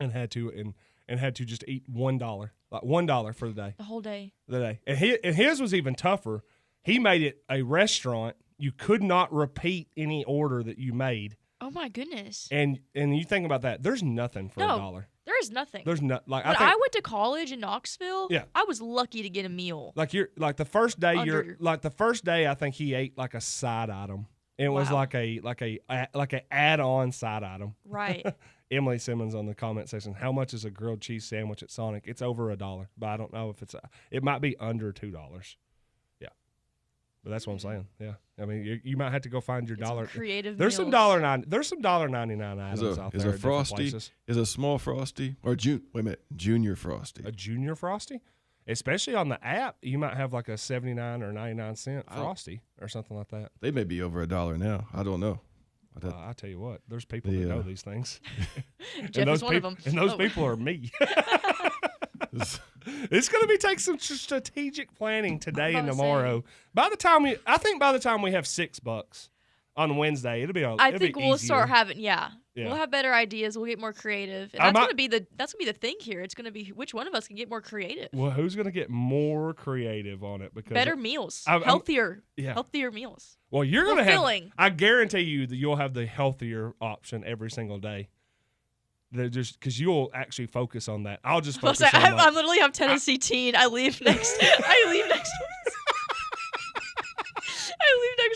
S3: and had to just eat $1, like $1 for the day.
S4: The whole day.
S3: And his was even tougher. He made it a restaurant. You could not repeat any order that you made.
S4: Oh my goodness!
S3: And you think about that. There's nothing for $1.
S4: There is nothing.
S3: There's not
S4: When I went to college in Knoxville,
S3: yeah,
S4: I was lucky to get a meal.
S3: The first day I think he ate a side item. And it was like a add-on side item.
S4: Right.
S3: Emily Simmons on the comment section. How much is a grilled cheese sandwich at Sonic? It's over $1, but I don't know if it might be under $2. Yeah, but that's what I'm saying. Yeah, I mean you might have to go find your dollar.
S4: Creative.
S3: There's some $1.99. There's some $1.99 items out there.
S5: Is a Frosty? Is a small Frosty or Junior Frosty?
S3: A Junior Frosty? Especially on the app, you might have like a 79 or 99 cent Frosty or something like that.
S5: They may be over $1 now. I don't know.
S3: I tell you what, there's people that know these things.
S4: Jeff is one of them.
S3: And those people are me. It's going to take some strategic planning today and tomorrow. By the time we have $6 on Wednesday, it'll be.
S4: I think we'll
S3: easier.
S4: start having. Yeah. We'll have better ideas. We'll get more creative, and that's gonna be the thing here. It's gonna be which one of us can get more creative.
S3: Well, who's gonna get more creative on it? Because
S4: better meals, healthier meals.
S3: Well, you're gonna
S4: have.
S3: I guarantee you that you'll have the healthier option every single day. Just because you'll actually focus on that. I'll just focus on that.
S4: I literally have Tennessee teen. I leave next. I leave next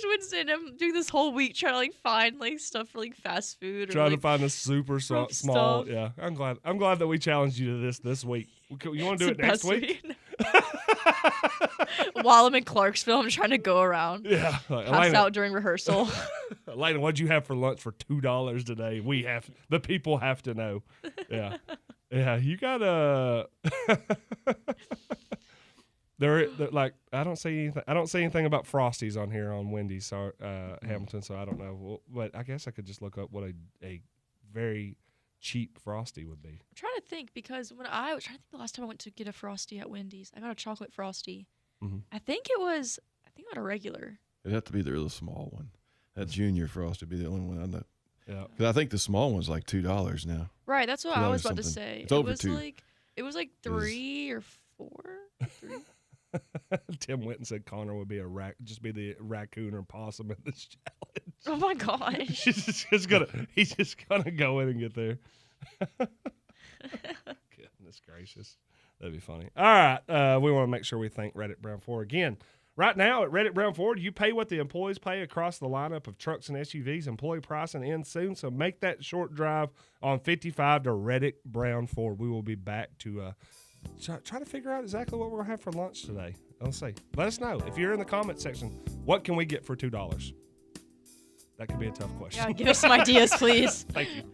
S4: Wednesday, and I'm doing this whole week trying to find stuff for fast food.
S3: Trying
S4: to
S3: find the super small.
S4: Stuff.
S3: Yeah, I'm glad that we challenged you to this week. You want to do it next week?
S4: While I'm in Clarksville, I'm trying to go around.
S3: Yeah,
S4: pass out during rehearsal.
S3: Elena, what'd you have for lunch for $2 today? The people have to know. Yeah, you gotta. They're I don't see anything. I don't see anything about Frosties on here on Wendy's or Hamilton, so I don't know. Well, but I guess I could just look up what a very cheap Frosty would be.
S4: I'm trying to think because when I was trying to think the last time I went to get a Frosty at Wendy's, I got a chocolate Frosty.
S3: Mm-hmm.
S4: I think I got a regular.
S5: It'd have to be the real small one. That Junior Frosty would be the only one I know.
S3: Yeah,
S5: because I think the small one's like $2 now.
S4: Right, that's what I was about to say.
S5: It's over $2.
S4: It was like 3 or 4. 3.
S3: Tim Winton said Connor would be just be the raccoon or possum in this challenge.
S4: Oh my gosh!
S3: He's just gonna go in and get there. Goodness gracious, that'd be funny. All right, we want to make sure we thank Reddick Brown Ford again. Right now at Reddick Brown Ford, you pay what the employees pay across the lineup of trucks and SUVs. Employee pricing ends soon, so make that short drive on 55 to Reddick Brown Ford. We will be back to. Try to figure out exactly what we're going to have for lunch today. Let's see. Let us know. If you're in the comment section, what can we get for $2? That could be a tough question.
S4: Yeah, give us some ideas, please.
S3: Thank you.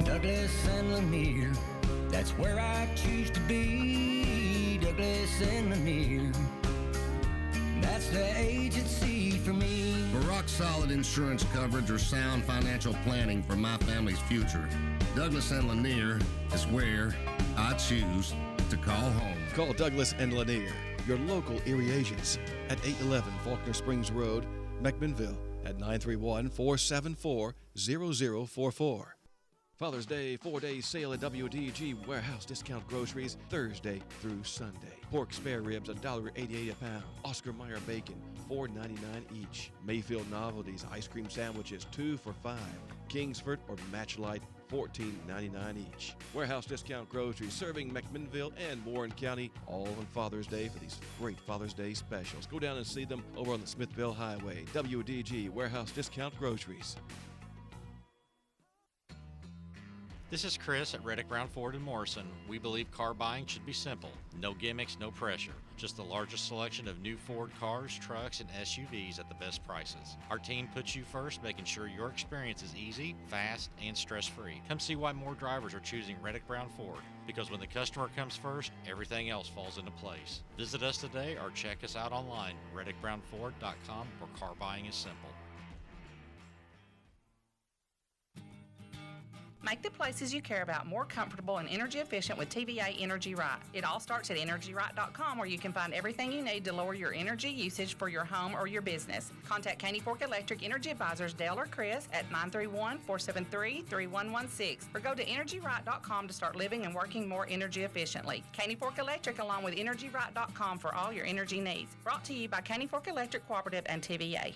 S9: Douglas and Lanier, that's where I choose to be. Douglas and Lanier, that's the agency for me.
S15: For rock-solid insurance coverage or sound financial planning for my family's future, Douglas and Lanier is where I choose to call home.
S5: Call Douglas and Lanier, your local Erie agents, at 811 Faulkner Springs Road, McMinnville, at 931-474-0044. Father's Day 4-day sale at WDG Warehouse Discount Groceries, Thursday through Sunday. Pork spare ribs, $1.88 a pound. Oscar Mayer bacon, $4.99 each. Mayfield Novelties ice cream sandwiches, 2 for $5. Kingsford or Matchlite, $14.99 each. Warehouse Discount Groceries serving McMinnville and Warren County, all on Father's Day for these great Father's Day specials. Go down and see them over on the Smithville Highway. WDG Warehouse Discount Groceries.
S16: This is Chris at Reddick Brown Ford in Morrison. We believe car buying should be simple. No gimmicks, no pressure. Just the largest selection of new Ford cars, trucks, and SUVs at the best prices. Our team puts you first, making sure your experience is easy, fast, and stress-free. Come see why more drivers are choosing Reddick Brown Ford. Because when the customer comes first, everything else falls into place. Visit us today or check us out online, reddickbrownford.com, where car buying is simple.
S17: Make the places you care about more comfortable and energy efficient with TVA Energy Right. It all starts at EnergyRight.com, where you can find everything you need to lower your energy usage for your home or your business. Contact Caney Fork Electric Energy Advisors Dale or Chris at 931-473-3116 or go to EnergyRight.com to start living and working more energy efficiently. Caney Fork Electric along with EnergyRight.com for all your energy needs. Brought to you by Caney Fork Electric Cooperative and TVA.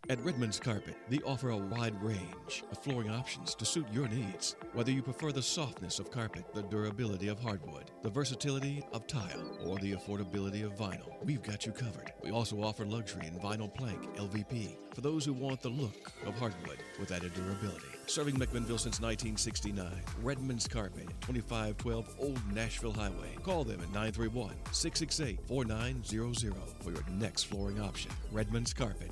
S5: At Redmond's Carpet, they offer a wide range of flooring options to suit your needs. Whether you prefer the softness of carpet, the durability of hardwood, the versatility of tile, or the affordability of vinyl, we've got you covered. We also offer luxury in vinyl plank LVP for those who want the look of hardwood with added durability. Serving McMinnville since 1969, Redmond's Carpet, 2512 Old Nashville Highway. Call them at 931-668-4900 for your next flooring option. Redmond's Carpet.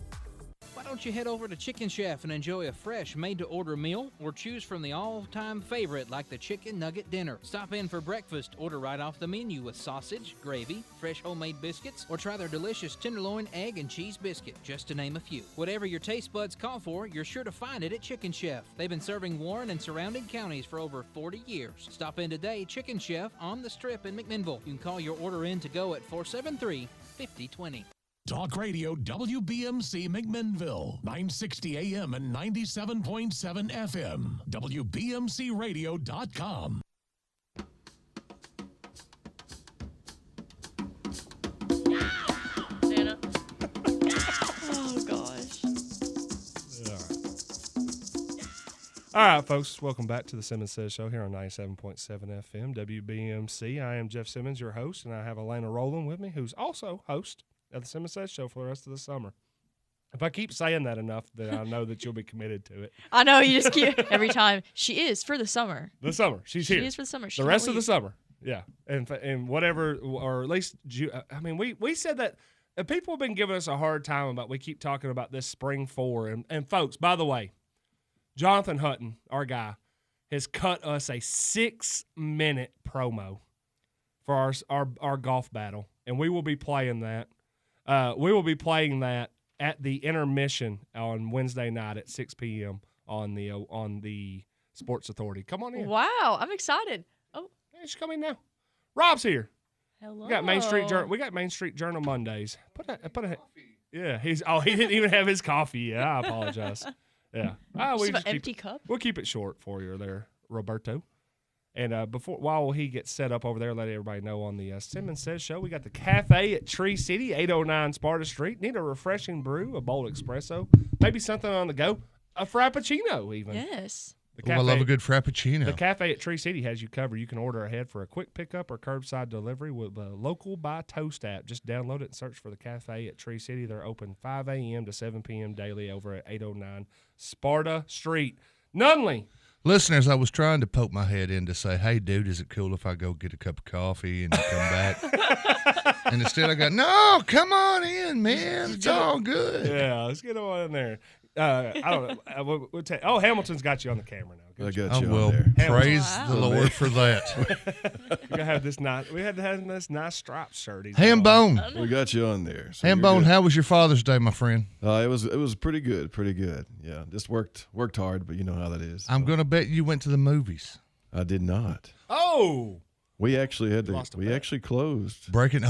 S18: Why don't you head over to Chicken Chef and enjoy a fresh made-to-order meal, or choose from the all-time favorite like the Chicken Nugget Dinner. Stop in for breakfast, order right off the menu with sausage, gravy, fresh homemade biscuits, or try their delicious tenderloin, egg, and cheese biscuit, just to name a few. Whatever your taste buds call for, you're sure to find it at Chicken Chef. They've been serving Warren and surrounding counties for over 40 years. Stop in today, Chicken Chef on the Strip in McMinnville. You can call your order in to go at 473-5020.
S6: Talk Radio WBMC McMinnville, 960 AM and 97.7 FM. WBMCRadio.com.
S4: Santa. Oh, gosh.
S3: All right, folks, welcome back to the Simmons Says Show here on 97.7 FM WBMC. I am Jeff Simmons, your host, and I have Elena Rowland with me, who's also host of the Simmons Says Show for the rest of the summer. If I keep saying that enough, then I know that you'll be committed to it.
S4: I know, you just keep every time. She is for the summer.
S3: The summer. She's here.
S4: She is for the summer.
S3: The rest of the summer. Yeah. And whatever, or at least, I mean, we said that people have been giving us a hard time about, we keep talking about this spring four. And folks, by the way, Jonathan Hutton, our guy, has cut us a 6-minute promo for our golf battle. And we will be playing that. We will be playing that at the intermission on Wednesday night at 6 p.m. on the Sports Authority. Come on in.
S4: Wow, I'm excited. Oh,
S3: hey, just come in now. Rob's here.
S4: Hello.
S3: We got Main Street Journal Mondays. Yeah, he didn't even have his coffee yet. I apologize. Yeah.
S4: Empty cup.
S3: We'll keep it short for you there, Roberto. And while he gets set up over there, let everybody know on the Simmons Says Show, we got the cafe at Tree City, 809 Sparta Street. Need a refreshing brew, a bold espresso, maybe something on the go, a frappuccino even.
S4: Yes.
S19: I love a good frappuccino.
S3: The cafe at Tree City has you covered. You can order ahead for a quick pickup or curbside delivery with the Local by Toast app. Just download it and search for the cafe at Tree City. They're open 5 a.m. to 7 p.m. daily over at 809 Sparta Street. Nunley.
S19: Listeners, I was trying to poke my head in to say, hey, dude, is it cool if I go get a cup of coffee and you come back? And instead I go, no, come on in, man. It's all good.
S3: Yeah, let's get on in there. I don't know. We'll Hamilton's got you on the camera now.
S5: I got you
S19: on
S5: there.
S19: Praise the Lord for that.
S3: We had to have this nice striped shirt.
S19: Hambone.
S5: We got you on there. So
S19: Hambone, how was your Father's Day, my friend?
S5: It was pretty good, Yeah, just worked hard, but you know how that is.
S19: I'm going to bet you went to the movies.
S5: I did not.
S3: Oh.
S5: We actually had to. We actually closed.
S19: Breaking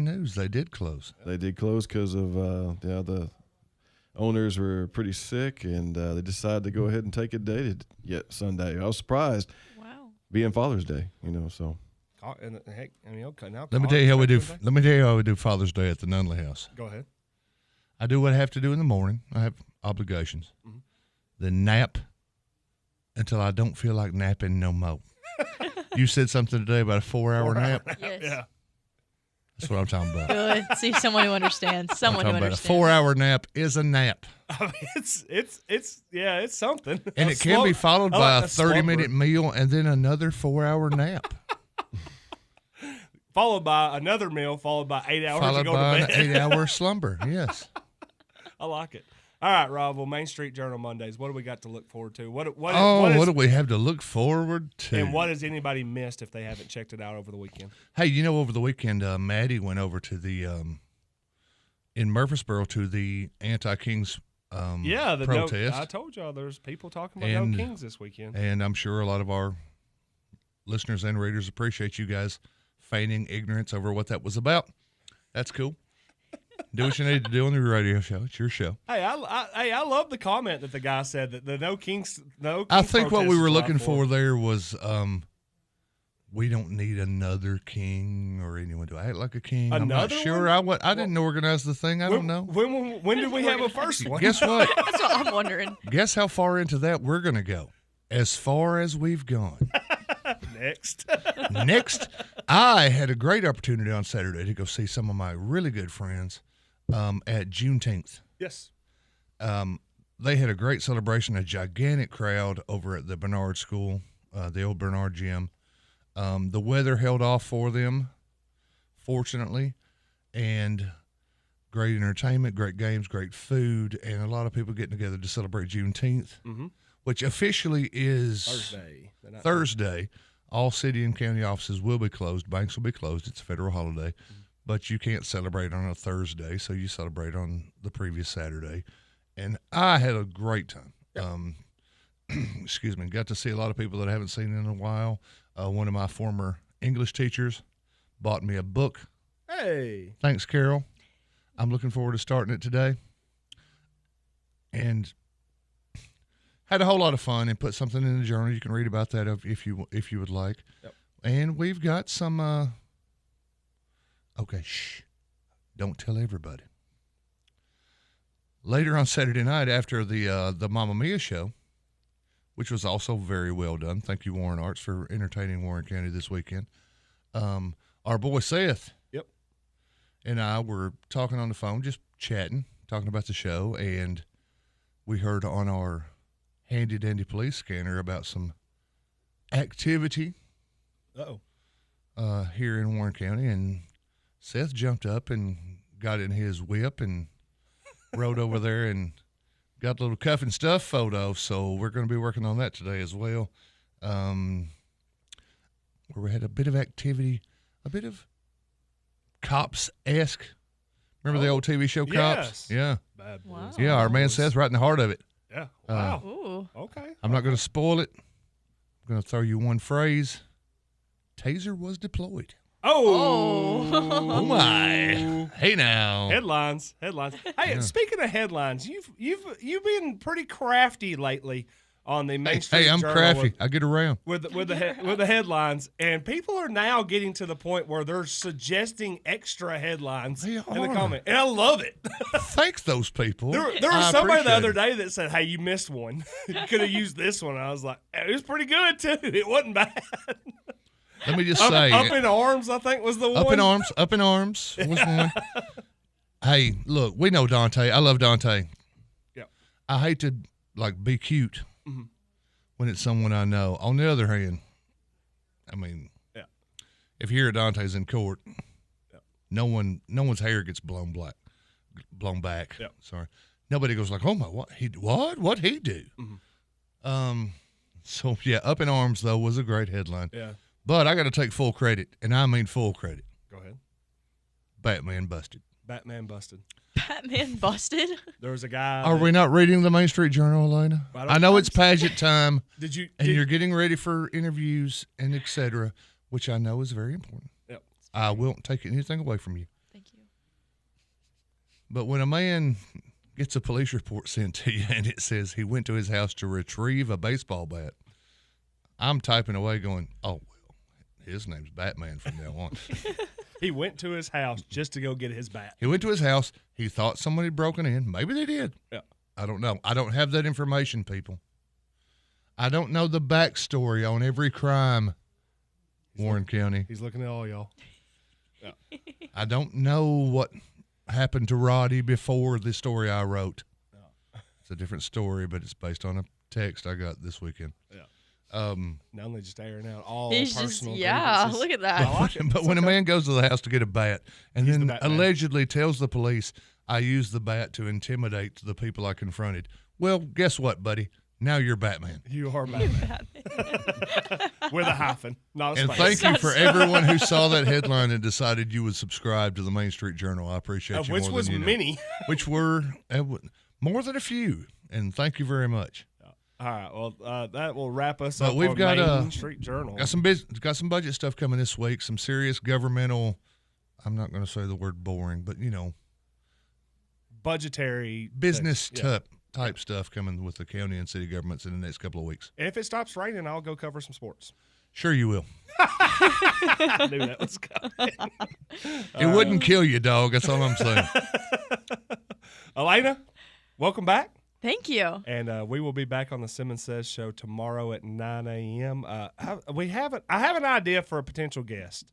S19: news. They did close.
S5: They did close because of the owners were pretty sick, and they decided to go ahead and take it dated yet Sunday. I was surprised.
S4: Wow.
S5: Being Father's Day, so.
S3: And heck, now
S19: Let me tell you how we do. Let me tell you how we do Father's Day at the Nunley house.
S3: Go ahead.
S19: I do what I have to do in the morning. I have obligations.
S3: Mm-hmm.
S19: Then nap until I don't feel like napping no more. You said something today about a 4-hour nap.
S4: Yes.
S3: Yeah.
S19: That's what I'm talking about.
S4: Good. See, someone who understands. Someone who understands.
S19: A 4-hour nap is a nap.
S3: I mean, it's something.
S19: And it can be followed by a 30-minute meal and then another 4-hour nap.
S3: Followed by another meal, followed by 8 hours
S19: followed
S3: to go
S19: by
S3: to bed.
S19: an 8-hour slumber, yes.
S3: I like it. All right, Rob. Well, Main Street Journal Mondays. What do we got to look forward to? What
S19: do we have to look forward to?
S3: And what has anybody missed if they haven't checked it out over the weekend?
S19: Hey, over the weekend, Maddie went over to the in Murfreesboro to the anti-Kings protest.
S3: I told y'all there's people talking about no Kings this weekend.
S19: And I'm sure a lot of our listeners and readers appreciate you guys feigning ignorance over what that was about. That's cool. Do what you need to do on the radio show. It's your show.
S3: Hey, I love the comment that the guy said that the no Kings.
S19: I think what we were looking for there was we don't need another king or anyone to act like a king. I'm not
S3: Another
S19: sure. I didn't organize the thing. I don't know.
S3: When did we have a first one?
S19: Guess what?
S4: That's what I'm wondering.
S19: Guess how far into that we're going to go? As far as we've gone.
S3: Next.
S19: Next, I had a great opportunity on Saturday to go see some of my really good friends at Juneteenth.
S3: Yes.
S19: They had a great celebration, a gigantic crowd over at the Bernard School, the old Bernard Gym. The weather held off for them, fortunately, and great entertainment, great games, great food, and a lot of people getting together to celebrate Juneteenth, which officially is Thursday. All city and county offices will be closed. Banks will be closed. It's a federal holiday, but you can't celebrate on a Thursday, so you celebrate on the previous Saturday. And I had a great time. Excuse me. Got to see a lot of people that I haven't seen in a while. One of my former English teachers bought me a book.
S3: Hey.
S19: Thanks, Carol. I'm looking forward to starting it today. And had a whole lot of fun and put something in the journal. You can read about that if you would like.
S3: Yep.
S19: And we've got some okay, shh. Don't tell everybody. Later on Saturday night after the Mamma Mia show, which was also very well done. Thank you, Warren Arts, for entertaining Warren County this weekend. Our boy Seth and I were talking on the phone, just chatting, talking about the show, and we heard on our handy-dandy police scanner about some activity here in Warren County, and Seth jumped up and got in his whip and rode over there and got a little cuff and stuff photo, so we're going to be working on that today as well. Where we had a bit of activity, a bit of Cops-esque. Remember the old TV show Cops?
S3: Yes.
S19: Yeah.
S3: Bad boys.
S19: Yeah, our man Seth's right in the heart of it.
S3: Yeah. Wow. Okay.
S19: I'm not going to spoil it. I'm going to throw you one phrase. Taser was deployed.
S3: Oh
S19: my! Hey now.
S3: Headlines. Hey, speaking of headlines, you've been pretty crafty lately on the Main Street
S19: Hey, I'm
S3: Journal
S19: crafty. I get around
S3: with the headlines, and people are now getting to the point where they're suggesting extra headlines in the comment, and I love it.
S19: Thank those people.
S3: There was somebody the other day that said, "Hey, you missed one. You could have used this one." I was like, "It was pretty good too. It wasn't bad."
S19: Let me just say,
S3: Up in Arms, I think was the one.
S19: Up in Arms was one. Hey, look, we know Dante. I love Dante.
S3: Yeah.
S19: I hate to be cute when it's someone I know. On the other hand, I mean, if you hear Dante's in court, no one's hair gets blown back.
S3: Yeah.
S19: Sorry, nobody goes like, "Oh my, what he do?" So yeah, Up in Arms though was a great headline.
S3: Yeah.
S19: But I got to take full credit, and I mean full credit.
S3: Go ahead.
S19: Batman busted.
S3: Batman busted.
S4: Batman busted?
S3: There was a guy.
S19: Are we not reading the Main Street Journal, Elena? I know it's pageant time. You're getting ready for interviews and etc., which I know is very important.
S3: Yep.
S19: I won't take anything away from you.
S4: Thank you.
S19: But when a man gets a police report sent to you and it says he went to his house to retrieve a baseball bat, I'm typing away going, oh, well, his name's Batman from now on.
S3: He went to his house just to go get his bat.
S19: He went to his house. He thought somebody had broken in. Maybe they did.
S3: Yeah.
S19: I don't know. I don't have that information, people. I don't know the backstory on every crime, Warren County.
S3: He's looking at all y'all. Yeah.
S19: I don't know what happened to Roddy before the story I wrote.
S3: No.
S19: It's a different story, but it's based on a text I got this weekend.
S3: Yeah. Not only just airing out all
S4: He's
S3: personal
S4: just, look at that.
S3: I like it.
S19: But when a man goes to the house to get a bat and
S3: He's the
S19: then
S3: Batman.
S19: allegedly tells the police, I used the bat to intimidate the people I confronted. Well, guess what, buddy? Now you're Batman.
S3: You are Batman. With a hyphen, not a
S19: And
S3: space.
S19: thank you for everyone who saw that headline and decided you would subscribe to the Main Street Journal. I appreciate you
S3: which
S19: more
S3: was
S19: than you know.
S3: many.
S19: Which were more than a few. And thank you very much.
S3: All right, well, that will wrap us
S19: But
S3: up
S19: we've
S3: on
S19: got
S3: Main Street Journal.
S19: got some budget stuff coming this week. Some serious governmental. I'm not going to say the word boring, but
S3: budgetary
S19: business
S3: things.
S19: type stuff coming with the county and city governments in the next couple of weeks.
S3: If it stops raining, I'll go cover some sports.
S19: Sure you will.
S3: I knew that was coming.
S19: It wouldn't kill you, dog. That's all I'm saying.
S3: Elena, welcome back.
S4: Thank you.
S3: And we will be back on the Simmons Says show tomorrow at 9 a.m. I have an idea for a potential guest.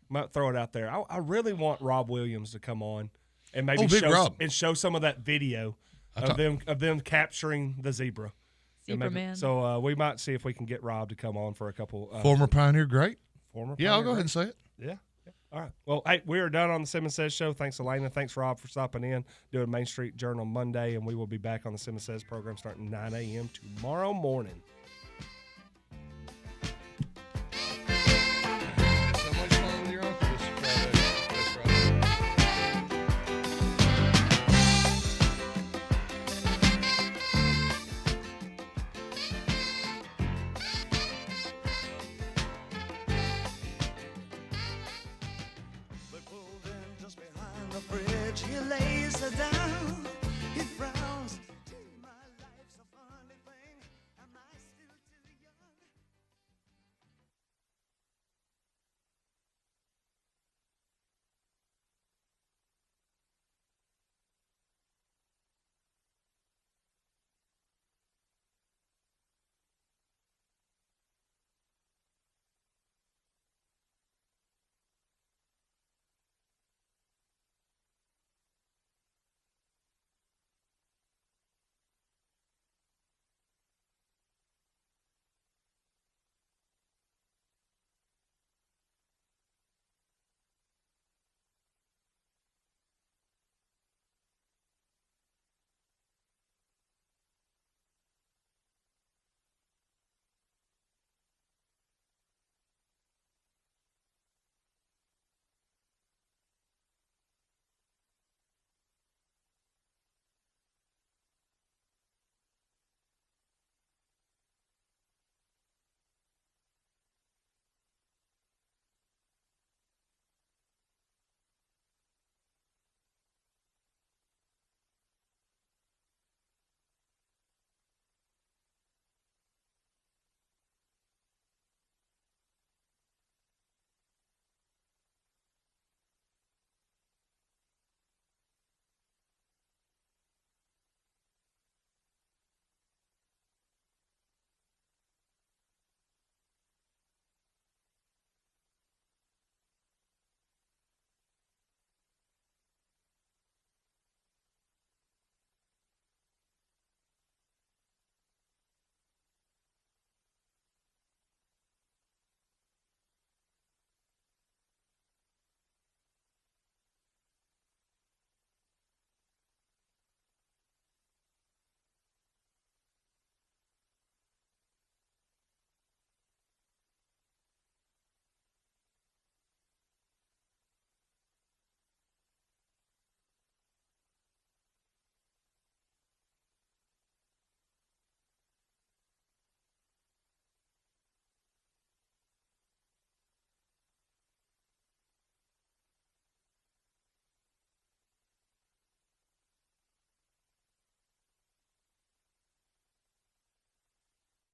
S3: Might throw it out there. I really want Rob Williams to come on and maybe show some of that video of them capturing the zebra.
S4: Zebra man.
S3: So we might see if we can get Rob to come on for a couple.
S19: Former Pioneer great.
S3: I'll
S19: go ahead and say it.
S3: Yeah. All right. Well, hey, we are done on the Simmons Says show. Thanks, Elena. Thanks, Rob, for stopping in, doing Main Street Journal Monday, and we will be back on the Simmons Says program starting 9 a.m. tomorrow morning.
S19: So much fun with your uncle this Friday.
S9: They pulled in just behind the bridge. He lays her down. He frowns.